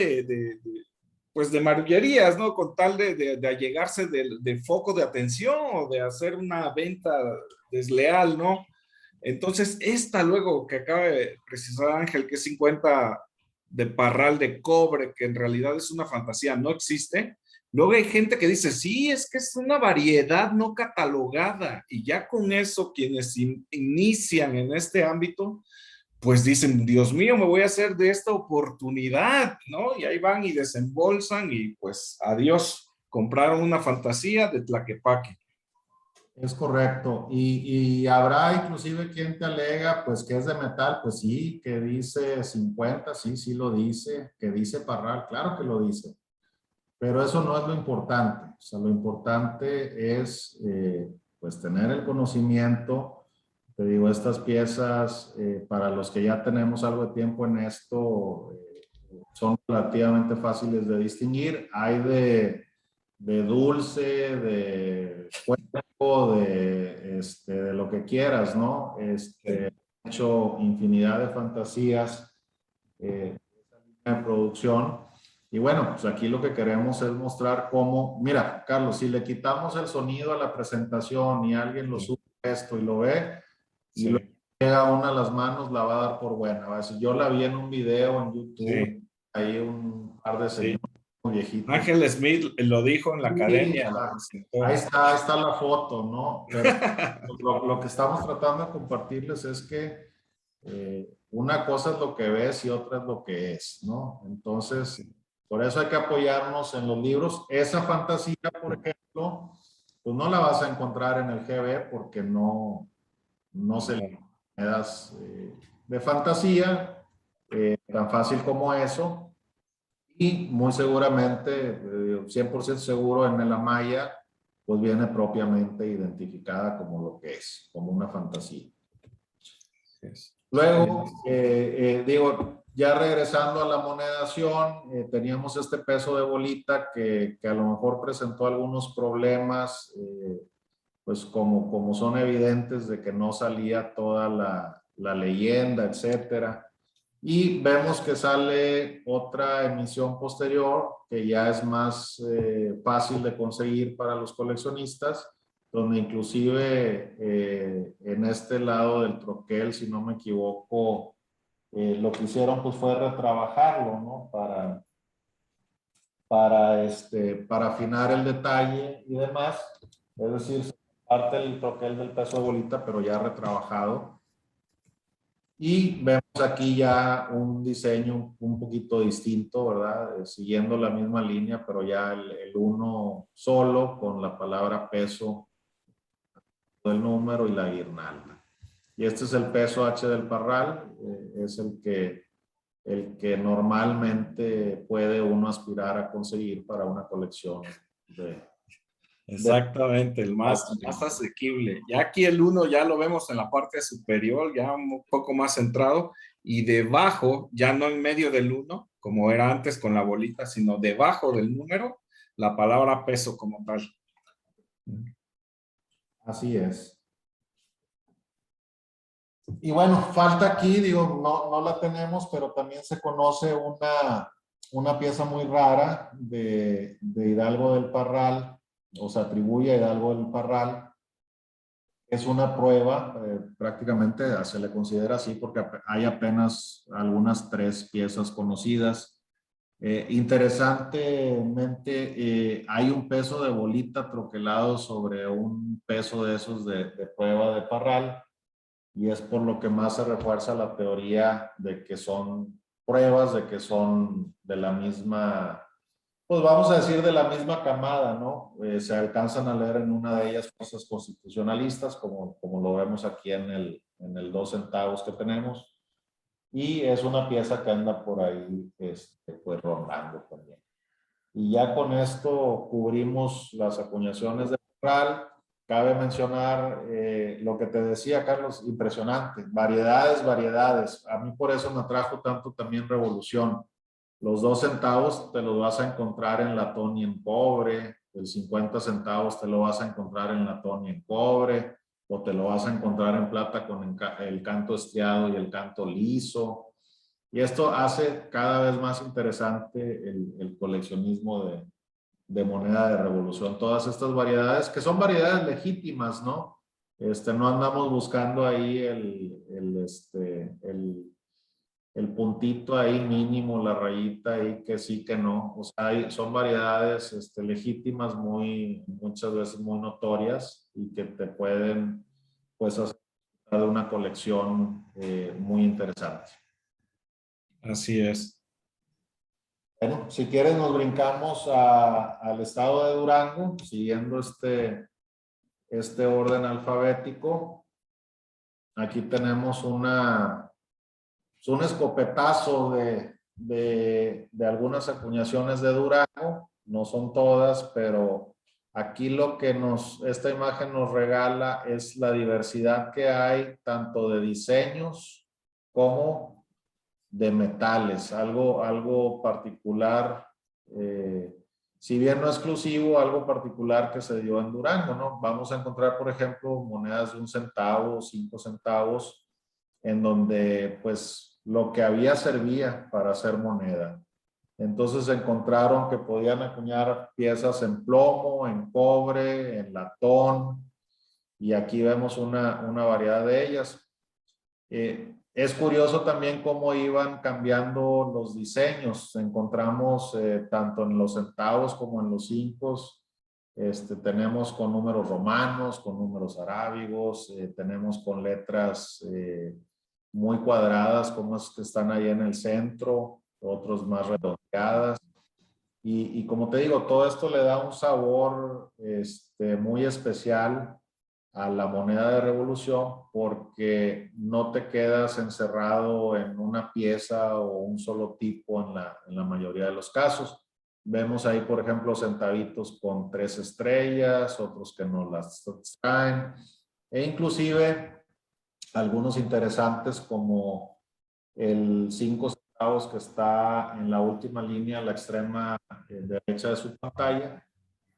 A: pues de marrullerías, ¿no? Con tal de allegarse de foco de atención o de hacer una venta desleal, ¿no? Entonces, esta luego que acaba de precisar Ángel, que es 50 de parral de cobre, que en realidad es una fantasía, no existe. Luego hay gente que dice, sí, es que es una variedad no catalogada. Y ya con eso, quienes inician en este ámbito, pues dicen, Dios mío, me voy a hacer de esta oportunidad, ¿no? Y ahí van y desembolsan y pues adiós, compraron una fantasía de Tlaquepaque.
B: Es correcto. Y habrá inclusive quien te alega, pues que es de metal, pues sí, que dice 50, sí, sí lo dice, que dice Parral, claro que lo dice. Pero eso no es lo importante. O sea, lo importante es, pues, tener el conocimiento. Te digo, estas piezas, para los que ya tenemos algo de tiempo en esto, son relativamente fáciles de distinguir. Hay de dulce, de cuerpo, de lo que quieras, ¿no? He hecho infinidad de fantasías de producción. Y bueno, pues aquí lo que queremos es mostrar cómo, mira, Carlos, si le quitamos el sonido a la presentación y alguien lo sube esto y lo ve, y
A: Sí.
B: lo llega a una de las manos, la va a dar por buena. ¿Va? Si yo la vi en un video en YouTube,
A: Sí.
B: hay un par de señores viejitos.
A: Ángel Smith lo dijo en la
B: Sí,
A: academia, lo presentó.
B: ahí está la foto, ¿no? Pero lo que estamos tratando de compartirles es que una cosa es lo que ves y otra es lo que es, ¿no? Entonces, por eso hay que apoyarnos en los libros. Esa fantasía, por ejemplo, pues no la vas a encontrar en el GB porque no se le das de fantasía tan fácil como eso. Y muy seguramente, 100% seguro en el Amaya, pues viene propiamente identificada como lo que es, como una fantasía. Luego, digo, ya regresando a la monedación, teníamos este peso de bolita que a lo mejor presentó algunos problemas, pues como son evidentes de que no salía toda la leyenda, etcétera. Y vemos que sale otra emisión posterior que ya es más fácil de conseguir para los coleccionistas, donde inclusive en este lado del troquel, si no me equivoco, lo que hicieron pues fue retrabajarlo, ¿no? Para afinar el detalle y demás. Es decir, parte del troquel del peso de bolita, pero ya retrabajado. Y vemos aquí ya un diseño un poquito distinto, ¿verdad? Siguiendo la misma línea, pero ya el uno solo con la palabra peso del número y la guirnalda. Y este es el peso H del parral, es el que normalmente puede uno aspirar a conseguir para una colección
A: Exactamente, el más asequible. Ya aquí el uno ya lo vemos en la parte superior, ya un poco más centrado, y debajo, ya no en medio del uno, como era antes con la bolita, sino debajo del número, la palabra peso como tal.
B: Así es. Y bueno, falta aquí, digo, no la tenemos, pero también se conoce una pieza muy rara de Hidalgo del Parral, o se atribuye a Hidalgo del Parral. Es una prueba, prácticamente se le considera así porque hay apenas algunas 3 piezas conocidas. Interesantemente, hay un peso de bolita troquelado sobre un peso de esos de prueba de Parral, y es por lo que más se refuerza la teoría de que son pruebas, de que son de la misma, pues vamos a decir de la misma camada, ¿no? Se alcanzan a leer en una de ellas cosas constitucionalistas, como lo vemos aquí en el 2 centavos que tenemos, y es una pieza que anda por ahí, pues rondando también. Y ya con esto cubrimos las acuñaciones de Parral. Cabe mencionar lo que te decía, Carlos, impresionante. Variedades, variedades. A mí por eso me atrajo tanto también Revolución. Los 2 centavos te los vas a encontrar en latón y en cobre. El 50 centavos te lo vas a encontrar en latón y en cobre. O te lo vas a encontrar en plata con el canto estriado y el canto liso. Y esto hace cada vez más interesante el coleccionismo de moneda de revolución. Todas estas variedades, que son variedades legítimas, ¿no? No andamos buscando ahí el puntito ahí mínimo, la rayita ahí que sí, que no. O sea, son variedades legítimas, muchas veces muy notorias y que te pueden, pues, hacer de una colección muy interesante.
A: Así es.
B: Bueno, si quieres nos brincamos al estado de Durango, siguiendo este orden alfabético. Aquí tenemos un escopetazo de algunas acuñaciones de Durango. No son todas, pero aquí lo que esta imagen nos regala es la diversidad que hay tanto de diseños como de metales, algo particular, si bien no exclusivo, algo particular que se dio en Durango, ¿no? Vamos a encontrar, por ejemplo, monedas de 1 centavo, 5 centavos, en donde pues lo que había servía para hacer moneda. Entonces encontraron que podían acuñar piezas en plomo, en cobre, en latón, y aquí vemos una variedad de ellas. Es curioso también cómo iban cambiando los diseños. Encontramos tanto en los centavos como en los cincos. Tenemos con números romanos, con números arábigos, tenemos con letras muy cuadradas, como es que están ahí en el centro, otros más redondeadas. Y como te digo, todo esto le da un sabor muy especial a la moneda de revolución, porque no te quedas encerrado en una pieza o un solo tipo en la mayoría de los casos. Vemos ahí, por ejemplo, centavitos con 3 estrellas, otros que no las traen, e inclusive algunos interesantes como el 5 centavos que está en la última línea, a la extrema derecha de su pantalla,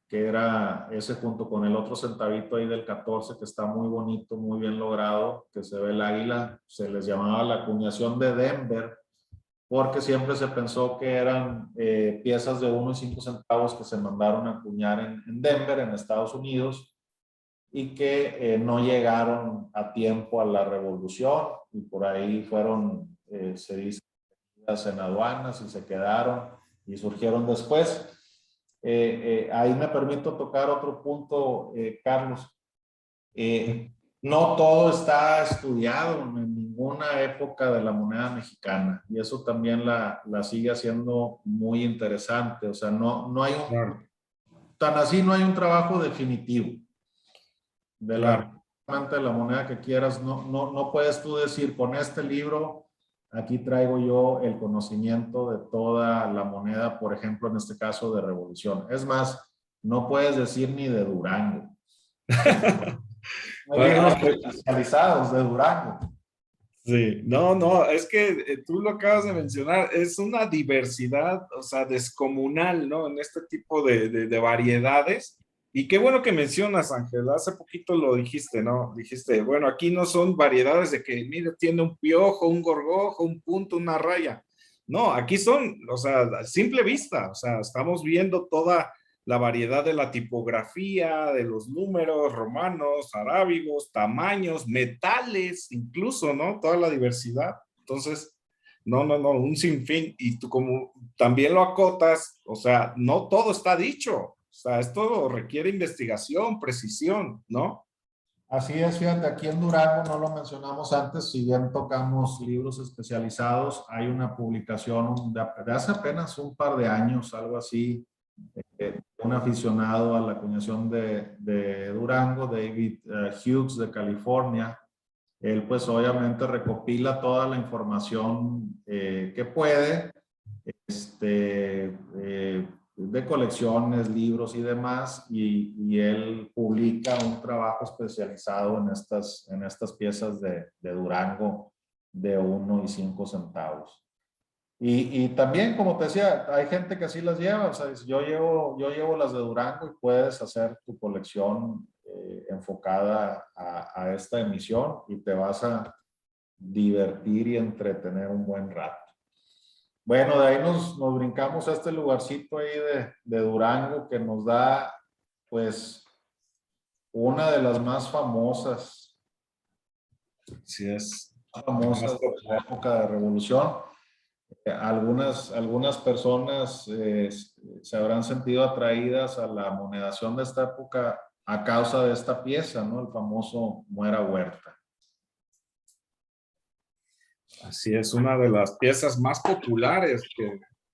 B: que era ese junto con el otro centavito ahí del 14, que está muy bonito, muy bien logrado, que se ve el águila. Se les llamaba la acuñación de Denver, porque siempre se pensó que eran piezas de 1 y 5 centavos que se mandaron a acuñar en Denver, en Estados Unidos, y que no llegaron a tiempo a la revolución, y por ahí fueron, se dice, en aduanas y se quedaron y surgieron después. Ahí me permito tocar otro punto, Carlos. No todo está estudiado en ninguna época de la moneda mexicana, y eso también la sigue haciendo muy interesante. O sea, no hay
A: Claro,
B: tan así no hay un trabajo definitivo de
A: claro.
B: de la moneda que quieras. No puedes tú decir, con este libro aquí traigo yo el conocimiento de toda la moneda, por ejemplo, en este caso de revolución. Es más, no puedes decir ni de Durango. Hay libros especializados de Durango.
A: Sí, no, es que tú lo acabas de mencionar, es una diversidad, o sea, descomunal, ¿no? En este tipo de variedades. Y qué bueno que mencionas, Ángel, hace poquito lo dijiste, ¿no? Dijiste, bueno, aquí no son variedades de que, mire, tiene un piojo, un gorgojo, un punto, una raya. No, aquí son, o sea, a simple vista, o sea, estamos viendo toda la variedad de la tipografía, de los números romanos, arábigos, tamaños, metales, incluso, ¿no? Toda la diversidad. Entonces, no, un sinfín. Y tú como también lo acotas, o sea, no todo está dicho. O sea, esto requiere investigación, precisión, ¿no?
B: Así es, fíjate, aquí en Durango no lo mencionamos antes, si bien tocamos libros especializados, hay una publicación de hace apenas un par de años, algo así, un aficionado a la acuñación de Durango, David Hughes de California. Él pues obviamente recopila toda la información que puede, de colecciones, libros y demás, y él publica un trabajo especializado en estas piezas de Durango de 1 y 5 centavos. Y también, como te decía, hay gente que así las lleva, o sea, yo llevo las de Durango y puedes hacer tu colección enfocada a esta emisión y te vas a divertir y entretener un buen rato. Bueno, de ahí nos brincamos a este lugarcito ahí de Durango que nos da, pues, una de las más famosas,
A: Sí, es más
B: famosas de la
A: popular.
B: época de Revolución. Algunas personas se habrán sentido atraídas a la monedación de esta época a causa de esta pieza, ¿no? El famoso Muera Huerta.
A: Así es, una de las piezas más populares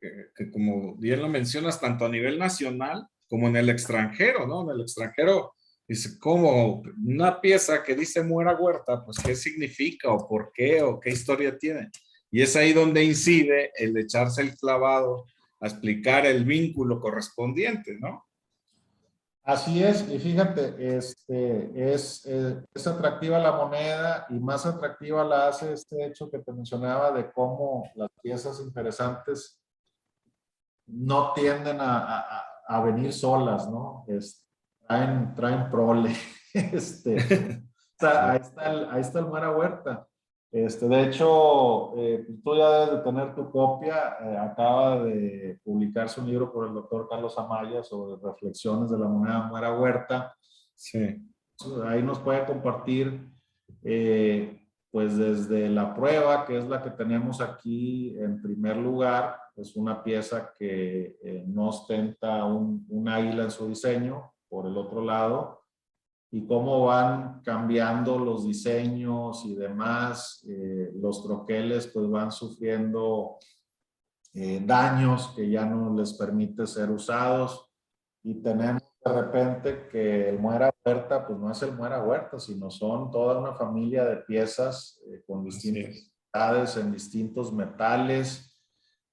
A: que como bien lo mencionas, tanto a nivel nacional como en el extranjero, ¿no? En el extranjero, dice, como una pieza que dice Muera Huerta, pues qué significa o por qué o qué historia tiene. Y es ahí donde incide el echarse el clavado a explicar el vínculo correspondiente, ¿no?
B: Así es, y fíjate, es atractiva la moneda y más atractiva la hace este hecho que te mencionaba de cómo las piezas interesantes no tienden a venir solas, ¿no? Traen prole.
A: Sí,
B: Ahí está el Muera Huerta. De hecho, tú ya debes de tener tu copia. Acaba de publicarse un libro por el doctor Carlos Amaya sobre reflexiones de la moneda Muera Huerta.
A: sí,
B: Ahí nos puede compartir, pues desde la prueba, que es la que tenemos aquí en primer lugar, es una pieza que no ostenta un águila en su diseño, por el otro lado, y cómo van cambiando los diseños y demás. Los troqueles pues van sufriendo daños que ya no les permite ser usados y tenemos de repente que el Muera Huerta pues no es el Muera Huerta, sino son toda una familia de piezas con
A: así
B: distintas
A: es.
B: edades, en distintos metales,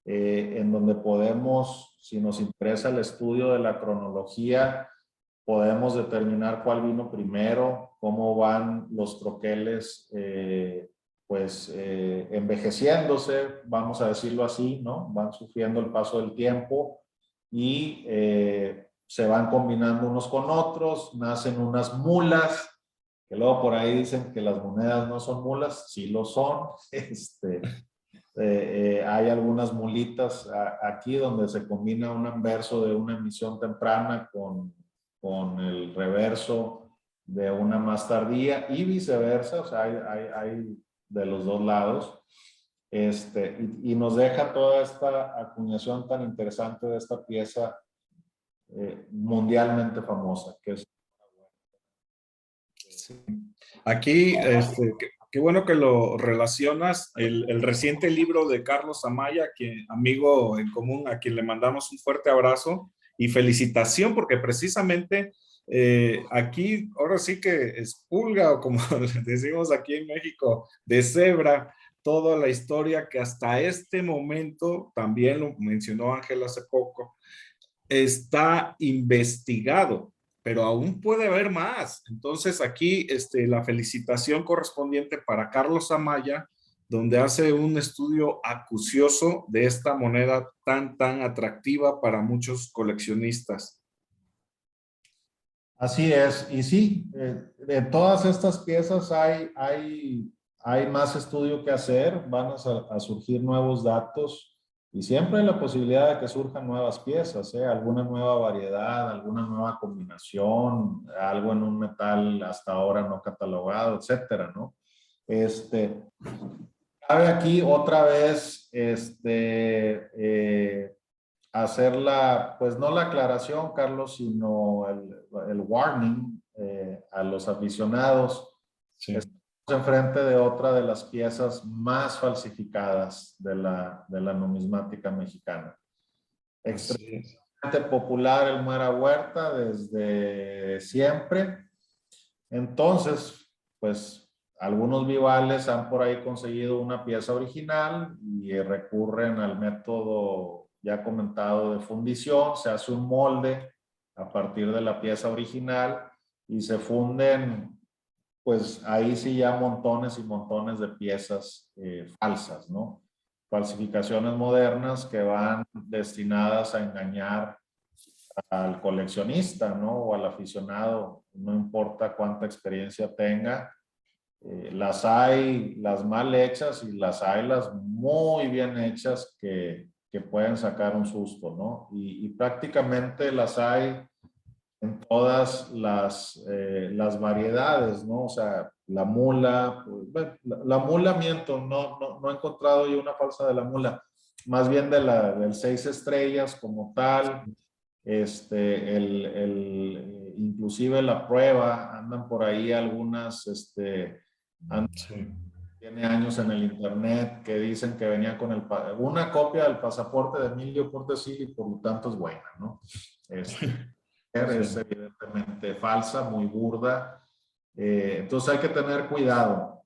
B: en donde podemos, si nos interesa el estudio de la cronología, podemos determinar cuál vino primero, cómo van los troqueles, envejeciéndose, vamos a decirlo así, ¿no? Van sufriendo el paso del tiempo y se van combinando unos con otros, nacen unas mulas, que luego por ahí dicen que las monedas no son mulas, sí lo son. Hay algunas mulitas aquí donde se combina un anverso de una emisión temprana con el reverso de una más tardía y viceversa, o sea, hay de los dos lados. Y nos deja toda esta acuñación tan interesante de esta pieza mundialmente famosa, que es...
A: Sí. Aquí, qué bueno que lo relacionas, el reciente libro de Carlos Amaya, amigo en común, a quien le mandamos un fuerte abrazo y felicitación, porque precisamente aquí, ahora sí que expulga, o como decimos aquí en México, de cebra, toda la historia que hasta este momento, también lo mencionó Ángel hace poco, está investigado, pero aún puede haber más. Entonces aquí la felicitación correspondiente para Carlos Amaya, donde hace un estudio acucioso de esta moneda tan atractiva para muchos coleccionistas.
B: Así es, y sí, de todas estas piezas hay más estudio que hacer, van a surgir nuevos datos y siempre hay la posibilidad de que surjan nuevas piezas, alguna nueva variedad, alguna nueva combinación, algo en un metal hasta ahora no catalogado, etcétera, ¿no? Cabe aquí otra vez hacer pues no la aclaración, Carlos, sino el warning a los aficionados.
A: Sí.
B: Estamos enfrente de otra de las piezas más falsificadas de la numismática mexicana. Extremadamente popular el Muera Huerta desde siempre. Entonces, pues algunos vivales han por ahí conseguido una pieza original y recurren al método ya comentado de fundición. Se hace un molde a partir de la pieza original y se funden, pues ahí sí ya montones y montones de piezas falsas, ¿no? Falsificaciones modernas que van destinadas a engañar al coleccionista, ¿no? O al aficionado, no importa cuánta experiencia tenga. Las hay las mal hechas y las hay las muy bien hechas que pueden sacar un susto, ¿no? Y prácticamente las hay en todas las variedades, ¿no? O sea, la mula, pues, la mula miento, no he encontrado yo una falsa de la mula, más bien del 6 estrellas como tal, inclusive la prueba, andan por ahí algunas,
A: Sí.
B: tiene años en el internet que dicen que venía con una copia del pasaporte de Emilio Portesil y por lo tanto es buena, ¿no? Es evidentemente falsa, muy burda. Entonces hay que tener cuidado,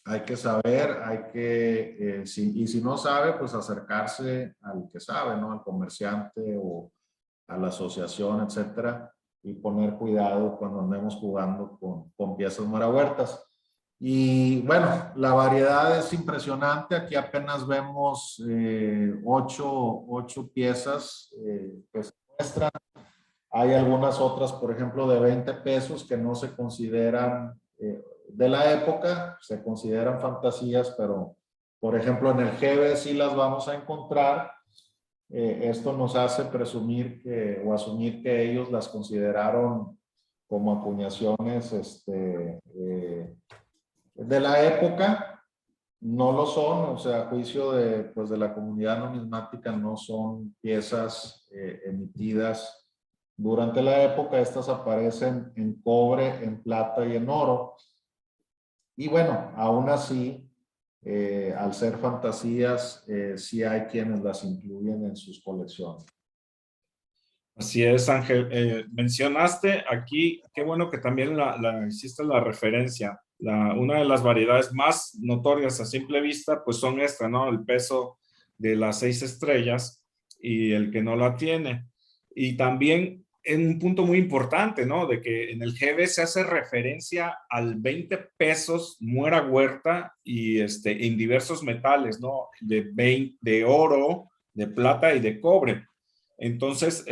B: hay que saber, y si no sabe, pues acercarse al que sabe, ¿no? Al comerciante o a la asociación, etcétera, y poner cuidado cuando andemos jugando con piezas marahuertas. Y bueno, la variedad es impresionante. Aquí apenas vemos 8 piezas que se muestran. Hay algunas otras, por ejemplo, de 20 pesos que no se consideran de la época, se consideran fantasías, pero por ejemplo en el GB sí las vamos a encontrar. Esto nos hace presumir o asumir que ellos las consideraron como acuñaciones de la época. No lo son, o sea, a juicio pues de la comunidad numismática no son piezas emitidas durante la época. Estas aparecen en cobre, en plata y en oro. Y bueno, aún así, al ser fantasías, sí hay quienes las incluyen en sus colecciones.
A: Así es, Ángel. Mencionaste aquí, qué bueno que también hiciste la referencia. Una de las variedades más notorias a simple vista, pues son esta, ¿no? El peso de las 6 estrellas y el que no la tiene. Y también en un punto muy importante, ¿no? De que en el GB se hace referencia al 20 pesos Muera Huerta y en diversos metales, ¿no? De oro, de plata y de cobre. Entonces,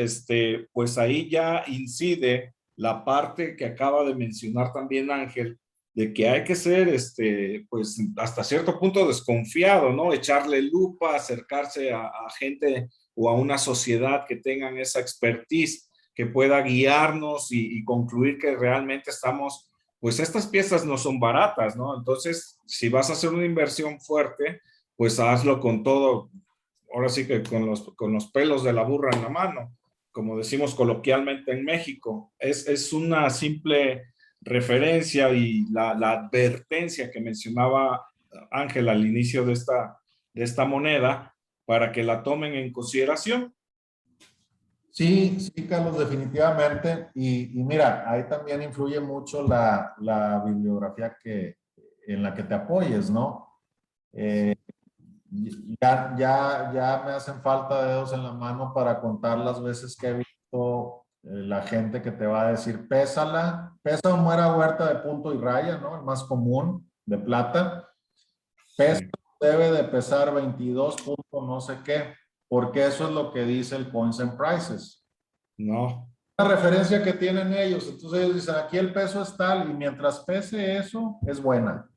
A: pues ahí ya incide la parte que acaba de mencionar también Ángel, de que hay que ser, pues hasta cierto punto desconfiado, ¿no? Echarle lupa, acercarse a gente o a una sociedad que tengan esa expertise, que pueda guiarnos y concluir que realmente estamos, pues estas piezas no son baratas, ¿no? Entonces, si vas a hacer una inversión fuerte, pues hazlo con todo, ahora sí que con los pelos de la burra en la mano, como decimos coloquialmente en México. Es una simple referencia y la advertencia que mencionaba Ángel al inicio de esta moneda para que la tomen en consideración.
B: Sí, sí, Carlos, definitivamente. Y mira, ahí también influye mucho la bibliografía en la que te apoyes, ¿no? Ya me hacen falta dedos en la mano para contar las veces que he visto la gente que te va a decir, pesa un Muera Huerta de punto y raya, ¿no? El más común, de plata. Pesa,
A: Sí.
B: debe de pesar 22 puntos no sé qué, porque eso es lo que dice el Coins and Prices.
A: No.
B: La referencia que tienen ellos, entonces ellos dicen, aquí el peso es tal, y mientras pese eso, es buena.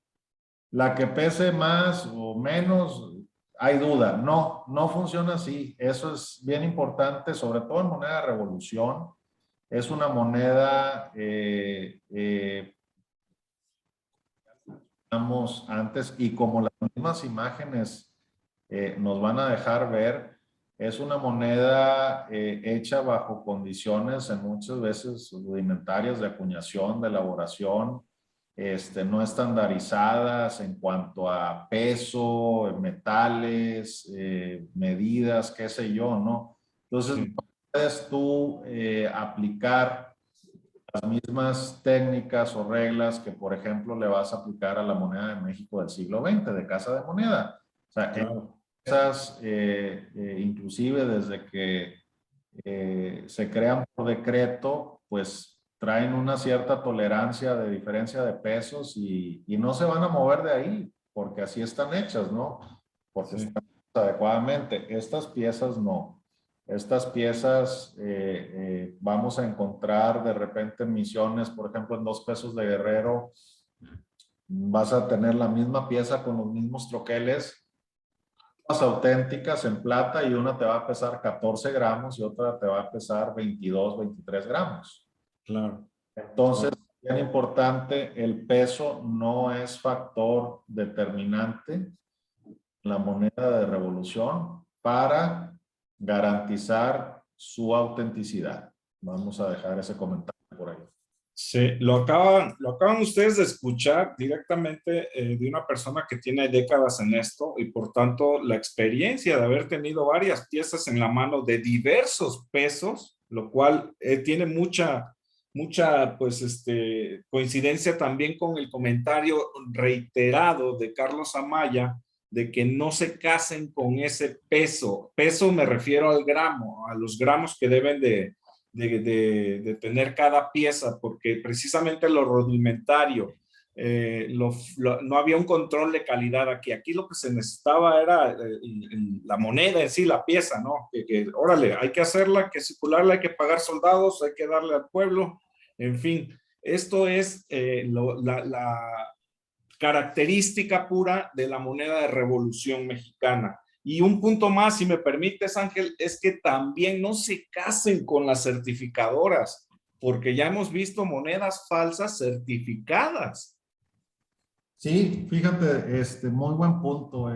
B: La que pese más o menos, hay duda. No funciona así. Eso es bien importante, sobre todo en moneda de revolución. Es una moneda mencionamos antes y como las mismas imágenes nos van a dejar ver, es una moneda hecha bajo condiciones en muchas veces rudimentarias de acuñación, de elaboración, no estandarizadas en cuanto a peso, metales, medidas, qué sé yo, ¿no? Entonces,
A: Sí,
B: no puedes tú aplicar las mismas técnicas o reglas que, por ejemplo, le vas a aplicar a la moneda de México del siglo XX, de casa de moneda. O sea,
A: claro.
B: esas, inclusive desde que se crean por decreto, pues traen una cierta tolerancia de diferencia de pesos y no se van a mover de ahí, porque así están hechas, ¿no? Porque
A: Sí.
B: están hechas adecuadamente. Estas piezas no. Estas piezas vamos a encontrar de repente en Misiones, por ejemplo, en 2 pesos de Guerrero, vas a tener la misma pieza con los mismos troqueles, auténticas en plata, y una te va a pesar 14 gramos y otra te va a pesar 22, 23 gramos.
A: Claro,
B: Entonces,
A: claro.
B: bien importante, el peso no es factor determinante en la moneda de revolución para garantizar su autenticidad. Vamos a dejar ese comentario por ahí.
A: Sí, lo acaban ustedes de escuchar directamente de una persona que tiene décadas en esto y por tanto la experiencia de haber tenido varias piezas en la mano de diversos pesos, lo cual tiene mucha, pues, coincidencia también con el comentario reiterado de Carlos Amaya de que no se casen con ese peso. Peso me refiero al gramo, a los gramos que deben de tener cada pieza, porque precisamente lo rudimentario, no había un control de calidad aquí. Aquí lo que se necesitaba era la moneda en sí, la pieza, ¿no? Órale, hay que hacerla, hay que circularla, hay que pagar soldados, hay que darle al pueblo, en fin. Esto es la característica pura de la moneda de Revolución Mexicana. Y un punto más, si me permites, Ángel, es que también no se casen con las certificadoras, porque ya hemos visto monedas falsas certificadas.
B: Sí, fíjate, muy buen punto.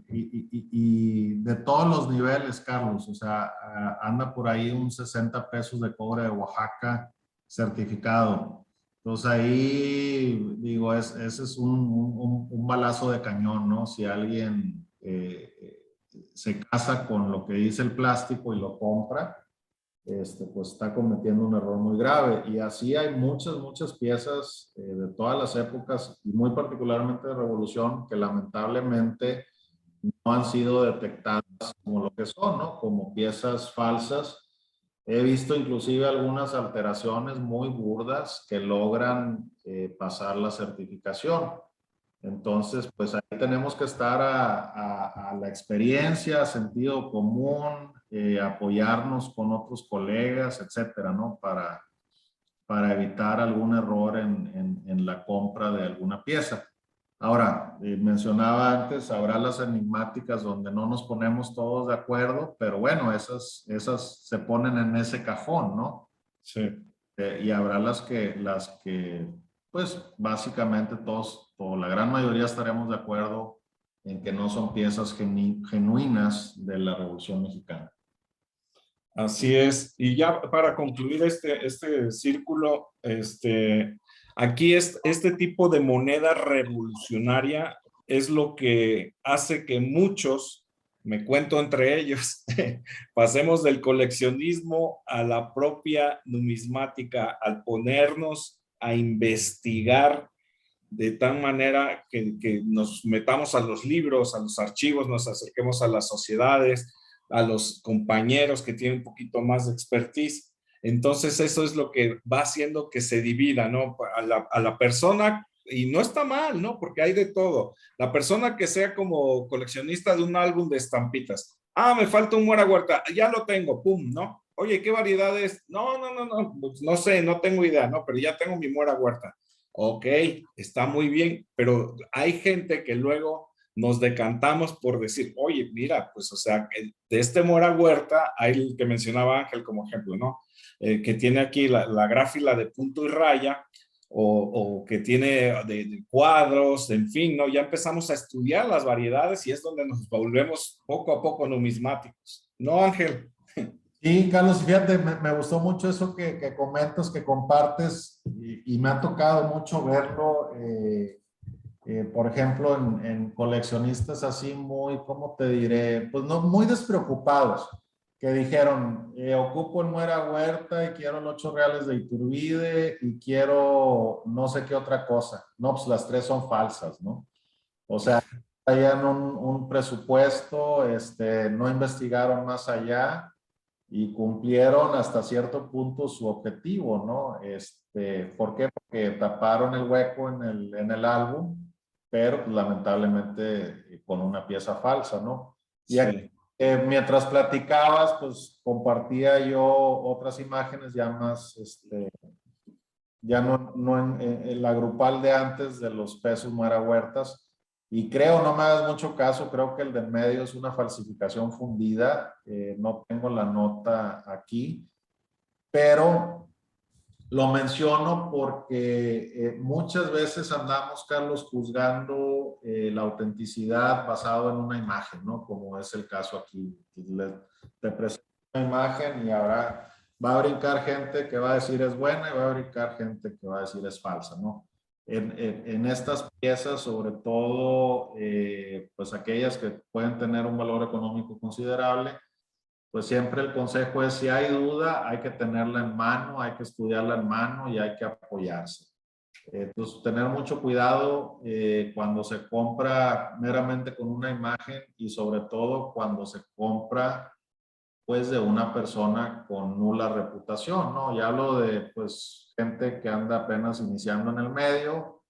B: Y de todos los niveles, Carlos, o sea, anda por ahí un 60 pesos de cobre de Oaxaca certificado. Entonces ahí, digo, ese es un balazo de cañón, ¿no? Si alguien se casa con lo que dice el plástico y lo compra, pues está cometiendo un error muy grave. Y así hay muchas piezas de todas las épocas y muy particularmente de Revolución que lamentablemente no han sido detectadas como lo que son, ¿no? Como piezas falsas. He visto inclusive algunas alteraciones muy burdas que logran pasar la certificación. Entonces, pues ahí tenemos que estar a la experiencia, sentido común, apoyarnos con otros colegas, etcétera, ¿no? Para evitar algún error en la compra de alguna pieza. Ahora, mencionaba antes, habrá las enigmáticas donde no nos ponemos todos de acuerdo, pero bueno, esas se ponen en ese cajón, ¿no?
A: Sí.
B: Y habrá las que, pues básicamente todos, o la gran mayoría estaremos de acuerdo en que no son piezas genuinas de la Revolución Mexicana.
A: Así es. Y ya para concluir este círculo, aquí este tipo de moneda revolucionaria es lo que hace que muchos, me cuento entre ellos, pasemos del coleccionismo a la propia numismática, al ponernos a investigar de tal manera que nos metamos a los libros, a los archivos, nos acerquemos a las sociedades, a los compañeros que tienen un poquito más de expertise. Entonces eso es lo que va haciendo que se divida, ¿no? A la persona, y no está mal, ¿no? Porque hay de todo. La persona que sea como coleccionista de un álbum de estampitas. Ah, me falta un Muera Huerta, ya lo tengo, pum, ¿no? Oye, ¿qué variedad es? No, pues no sé, no tengo idea, ¿no? Pero ya tengo mi Muera Huerta. Ok, está muy bien, pero hay gente que luego nos decantamos por decir, oye, mira, pues, o sea, de este Mora Huerta, hay el que mencionaba Ángel como ejemplo, ¿no? Que tiene aquí la gráfila de punto y raya, o que tiene de cuadros, en fin, ¿no? Ya empezamos a estudiar las variedades y es donde nos volvemos poco a poco numismáticos. ¿No, Ángel?
B: Sí, Carlos, fíjate, me gustó mucho eso que comentas, que compartes, y me ha tocado mucho verlo, por ejemplo, en coleccionistas así muy, ¿cómo te diré? Pues no, muy despreocupados, que dijeron, ocupo el Muera Huerta y quiero los 8 reales de Iturbide y quiero no sé qué otra cosa. No, pues las tres son falsas, ¿no? O sea, traían un presupuesto, no investigaron más allá y cumplieron hasta cierto punto su objetivo, ¿no? ¿Por qué? Porque taparon el hueco en el álbum, pero pues, lamentablemente con una pieza falsa, ¿no? Y aquí,
A: Sí,
B: mientras platicabas, pues compartía yo otras imágenes ya más, ya no en la grupal de antes de los pesos Muera Huertas. Y creo, no me hagas mucho caso, creo que el del medio es una falsificación fundida. No tengo la nota aquí, pero lo menciono porque muchas veces andamos, Carlos, juzgando la autenticidad basado en una imagen, ¿no? Como es el caso aquí. Te presento una imagen y habrá, va a brincar gente que va a decir es buena y va a brincar gente que va a decir es falsa, ¿no? En estas piezas, sobre todo, pues aquellas que pueden tener un valor económico considerable, pues siempre el consejo es, si hay duda, hay que tenerla en mano, hay que estudiarla en mano y hay que apoyarse. Entonces, tener mucho cuidado cuando se compra meramente con una imagen y sobre todo cuando se compra pues de una persona con nula reputación, ¿no? Ya hablo de pues gente que anda apenas iniciando en el medio,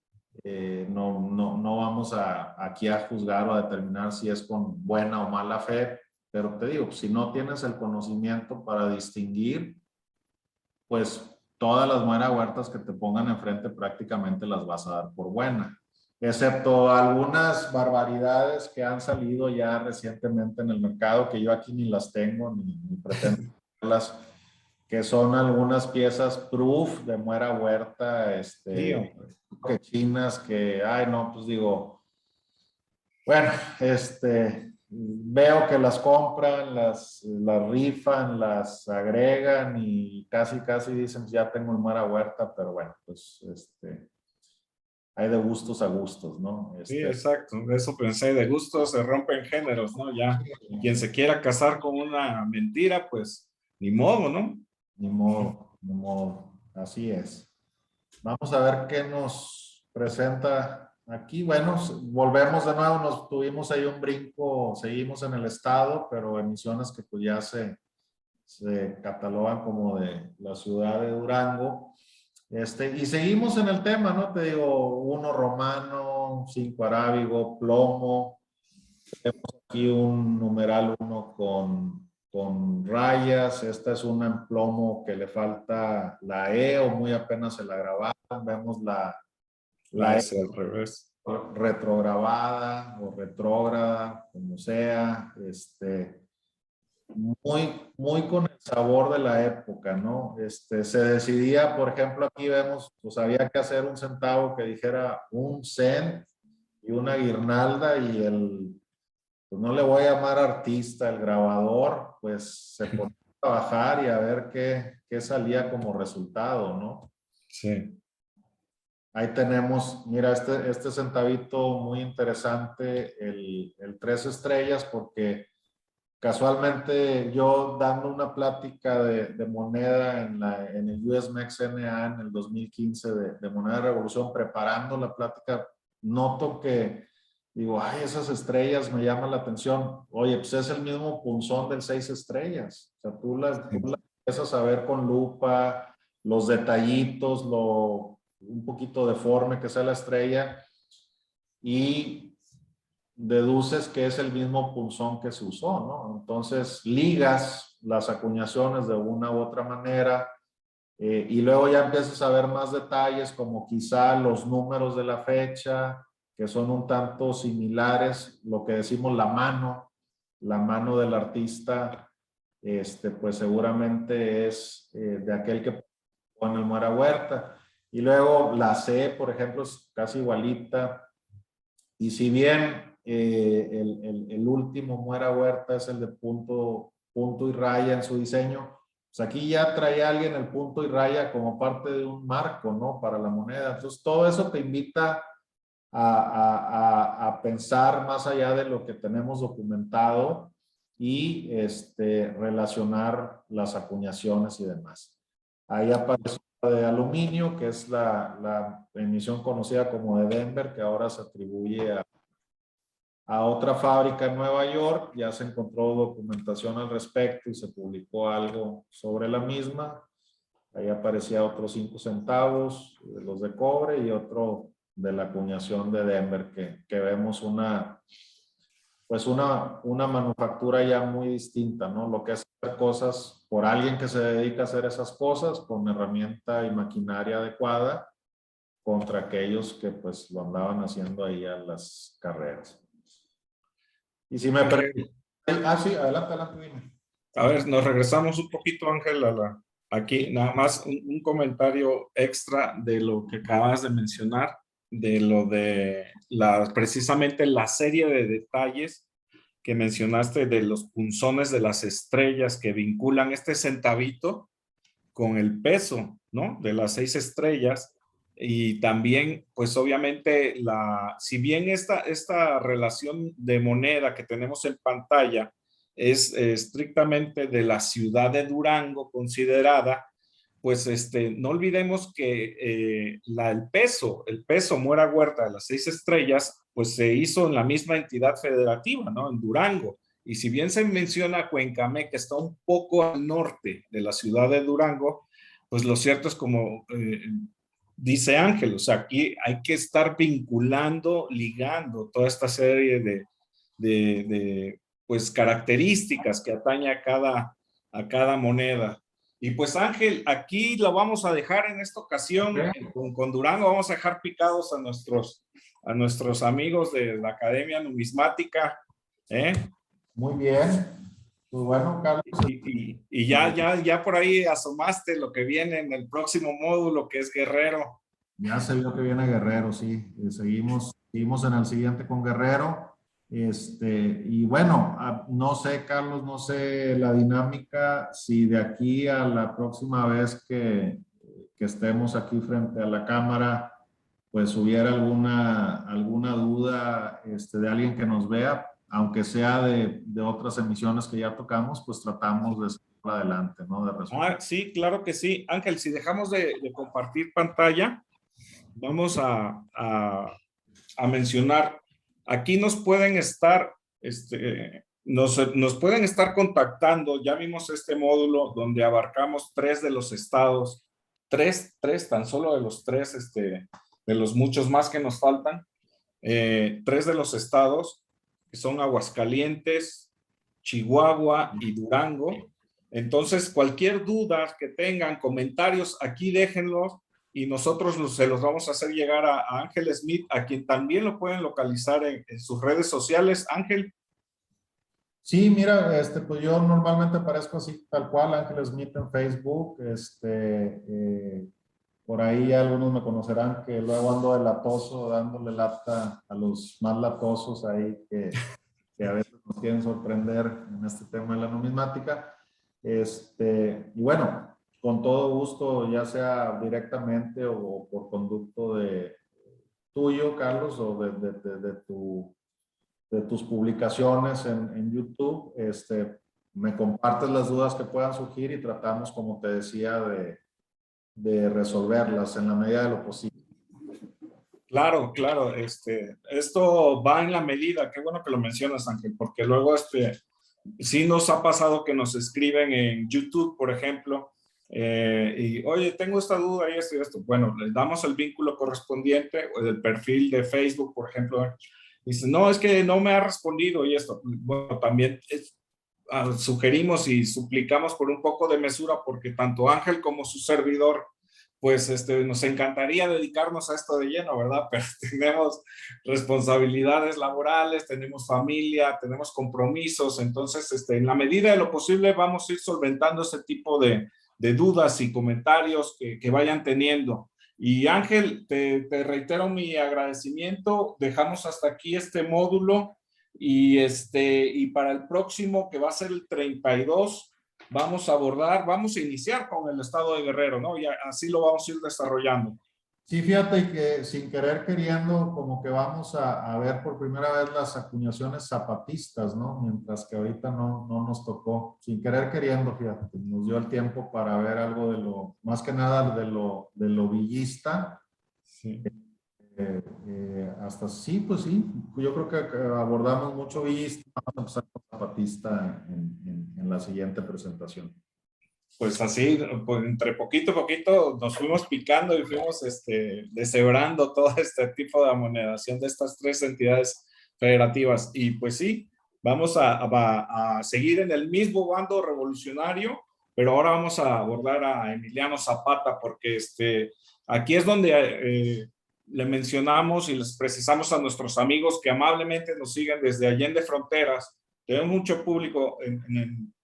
B: no vamos aquí a juzgar o a determinar si es con buena o mala fe, pero te digo, si no tienes el conocimiento para distinguir, pues todas las Muera Huertas que te pongan enfrente prácticamente las vas a dar por buena, excepto algunas barbaridades que han salido ya recientemente en el mercado, que yo aquí ni las tengo ni pretendo tenerlas, que son algunas piezas proof de Muera Huerta,
A: sí, hombre.
B: que chinas, que, ay, no, pues digo, bueno, veo que las compran, las rifan, las agregan y casi dicen, ya tengo el Muera Huerta, pero bueno, pues, hay de gustos a gustos, ¿no?
A: Sí, exacto. Eso pensé, de gusto se rompen géneros, ¿no? Ya, quien se quiera casar con una mentira, pues, ni modo, ¿no?
B: Ni modo, ni modo, así es. Vamos a ver qué nos presenta aquí. Bueno, volvemos de nuevo, nos tuvimos ahí un brinco, seguimos en el estado, pero emisiones que pues ya se catalogan como de la ciudad de Durango. Y seguimos en el tema, ¿no? Te digo, 1 romano, 5 arábigo, plomo. Tenemos aquí un numeral 1 con rayas. Esta es una en plomo que le falta la E o muy apenas se la grabaron. Vemos
A: La
B: la E
A: S al revés.
B: retrograbada o retrógrada, como sea. Muy con el sabor de la época, ¿no? Se decidía, por ejemplo, aquí vemos, pues había que hacer un centavo que dijera un cent y una guirnalda y pues no le voy a llamar artista, el grabador, pues se ponía a trabajar y a ver qué salía como resultado, ¿no?
A: Sí.
B: Ahí tenemos, mira, este centavito muy interesante, el 3 estrellas, porque casualmente yo dando una plática de moneda en el US Mex NA en el 2015 de moneda de revolución, preparando la plática, noto que digo, ay, esas estrellas me llaman la atención. Oye, pues es el mismo punzón del 6 estrellas. O sea, tú la empiezas a ver con lupa, los detallitos, un poquito deforme que sea la estrella y deduces que es el mismo punzón que se usó, ¿no? Entonces ligas las acuñaciones de una u otra manera y luego ya empiezas a ver más detalles como quizá los números de la fecha, que son un tanto similares, lo que decimos la mano del artista, pues seguramente es de aquel que pone el Muera Huerta. Y luego la C, por ejemplo, es casi igualita. Y si bien el último Muera Huerta es el de punto y raya en su diseño, pues aquí ya trae alguien el punto y raya como parte de un marco, ¿no? Para la moneda. Entonces, todo eso te invita a pensar más allá de lo que tenemos documentado y relacionar las acuñaciones y demás. Ahí aparece la de aluminio, que es la emisión conocida como de Denver, que ahora se atribuye a otra fábrica en Nueva York. Ya se encontró documentación al respecto y se publicó algo sobre la misma. Ahí aparecía otros 5 centavos de los de cobre y otro de la acuñación de Denver, que vemos una manufactura ya muy distinta, ¿no? Lo que es hacer cosas por alguien que se dedica a hacer esas cosas con herramienta y maquinaria adecuada contra aquellos que pues lo andaban haciendo ahí a las carreras. Y si me permite, sí, adelante, adelante, dime.
A: A ver, nos regresamos un poquito, Ángel, aquí nada más un comentario extra de lo que acabas de mencionar, de lo de precisamente la serie de detalles que mencionaste de los punzones de las estrellas que vinculan este centavito con el peso, ¿no? De las 6 estrellas. Y también, pues obviamente, si bien esta relación de moneda que tenemos en pantalla es estrictamente de la ciudad de Durango considerada, pues no olvidemos que el peso Muera Huerta de las 6 estrellas, pues se hizo en la misma entidad federativa, ¿no? En Durango. Y si bien se menciona Cuencamé, que está un poco al norte de la ciudad de Durango, pues lo cierto es como dice Ángel, o sea, aquí hay que estar vinculando, ligando toda esta serie pues características que atañe a cada moneda. Y pues Ángel, aquí lo vamos a dejar en esta ocasión con Durango, vamos a dejar picados a nuestros amigos de la Academia Numismática.
B: Muy bien. Pues bueno, Carlos.
A: Y ya por ahí asomaste lo que viene en el próximo módulo, que es Guerrero.
B: Ya se vio que viene Guerrero, sí. Seguimos en el siguiente con Guerrero. Y bueno, no sé, Carlos, no sé la dinámica, si de aquí a la próxima vez que estemos aquí frente a la cámara, pues hubiera alguna duda de alguien que nos vea, aunque sea de otras emisiones que ya tocamos, pues tratamos de seguir adelante, ¿no? De resolver.
A: Sí, claro que sí. Ángel, si dejamos de compartir pantalla, vamos a mencionar, aquí nos pueden estar, nos pueden estar contactando. Ya vimos este módulo donde abarcamos 3 de los estados, tres tan solo de los 3, de los muchos más que nos faltan, 3 de los estados, que son Aguascalientes, Chihuahua y Durango. Entonces, cualquier duda que tengan, comentarios, aquí déjenlos y nosotros se los vamos a hacer llegar a Ángel Smith, a quien también lo pueden localizar en sus redes sociales. Ángel.
B: Sí, mira, pues yo normalmente aparezco así, tal cual, Ángel Smith en Facebook. Por ahí algunos me conocerán que luego ando de latoso, dándole lata a los más latosos ahí que a veces nos quieren sorprender en este tema de la numismática. Y bueno, con todo gusto, ya sea directamente o por conducto de tuyo, Carlos, o de tus publicaciones en YouTube, me compartes las dudas que puedan surgir y tratamos, como te decía, de resolverlas en la medida de lo posible.
A: Claro, claro, esto va en la medida, qué bueno que lo mencionas, Ángel, porque luego sí nos ha pasado que nos escriben en YouTube, por ejemplo, y oye, tengo esta duda y esto. Bueno, les damos el vínculo correspondiente o el perfil de Facebook, por ejemplo. Dice, no, es que no me ha respondido y esto. Bueno, también sugerimos y suplicamos por un poco de mesura porque tanto Ángel como su servidor, pues nos encantaría dedicarnos a esto de lleno, ¿verdad? Pero tenemos responsabilidades laborales, tenemos familia, tenemos compromisos, entonces en la medida de lo posible vamos a ir solventando ese tipo de dudas y comentarios que vayan teniendo. Y Ángel, te reitero mi agradecimiento. Dejamos hasta aquí este módulo y para el próximo, que va a ser el 32, vamos a iniciar con el estado de Guerrero, ¿no? Y así lo vamos a ir desarrollando.
B: Sí, fíjate que sin querer queriendo, como que vamos a ver por primera vez las acuñaciones zapatistas, ¿no? Mientras que ahorita no nos tocó. Sin querer queriendo, fíjate, nos dio el tiempo para ver algo de lo, más que nada de lo villista.
A: Sí.
B: Hasta sí, pues sí. Yo creo que abordamos mucho villista. Vamos a empezar con zapatista en la siguiente presentación.
A: Pues así, pues entre poquito a poquito nos fuimos picando y fuimos deshebrando todo este tipo de amonedación de estas tres entidades federativas. Y pues sí, vamos a seguir en el mismo bando revolucionario, pero ahora vamos a abordar a Emiliano Zapata, porque aquí es donde le mencionamos y les precisamos a nuestros amigos que amablemente nos siguen desde Allende Fronteras. Tenemos mucho público,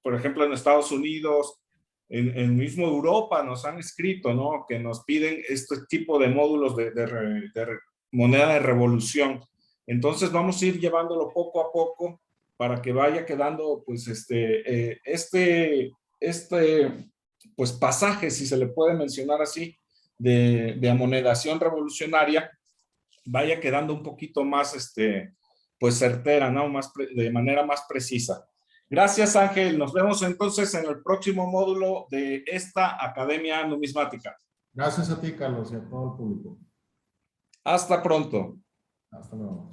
A: por ejemplo, en Estados Unidos, en mismo Europa nos han escrito, ¿no? Que nos piden este tipo de módulos de moneda de revolución. Entonces vamos a ir llevándolo poco a poco para que vaya quedando, pues, pues, pasaje, si se le puede mencionar así, de amonedación revolucionaria, vaya quedando un poquito más, pues, certera, ¿no? De manera más precisa. Gracias, Ángel. Nos vemos entonces en el próximo módulo de esta Academia Numismática.
B: Gracias a ti, Carlos, y a todo el público.
A: Hasta pronto.
B: Hasta luego.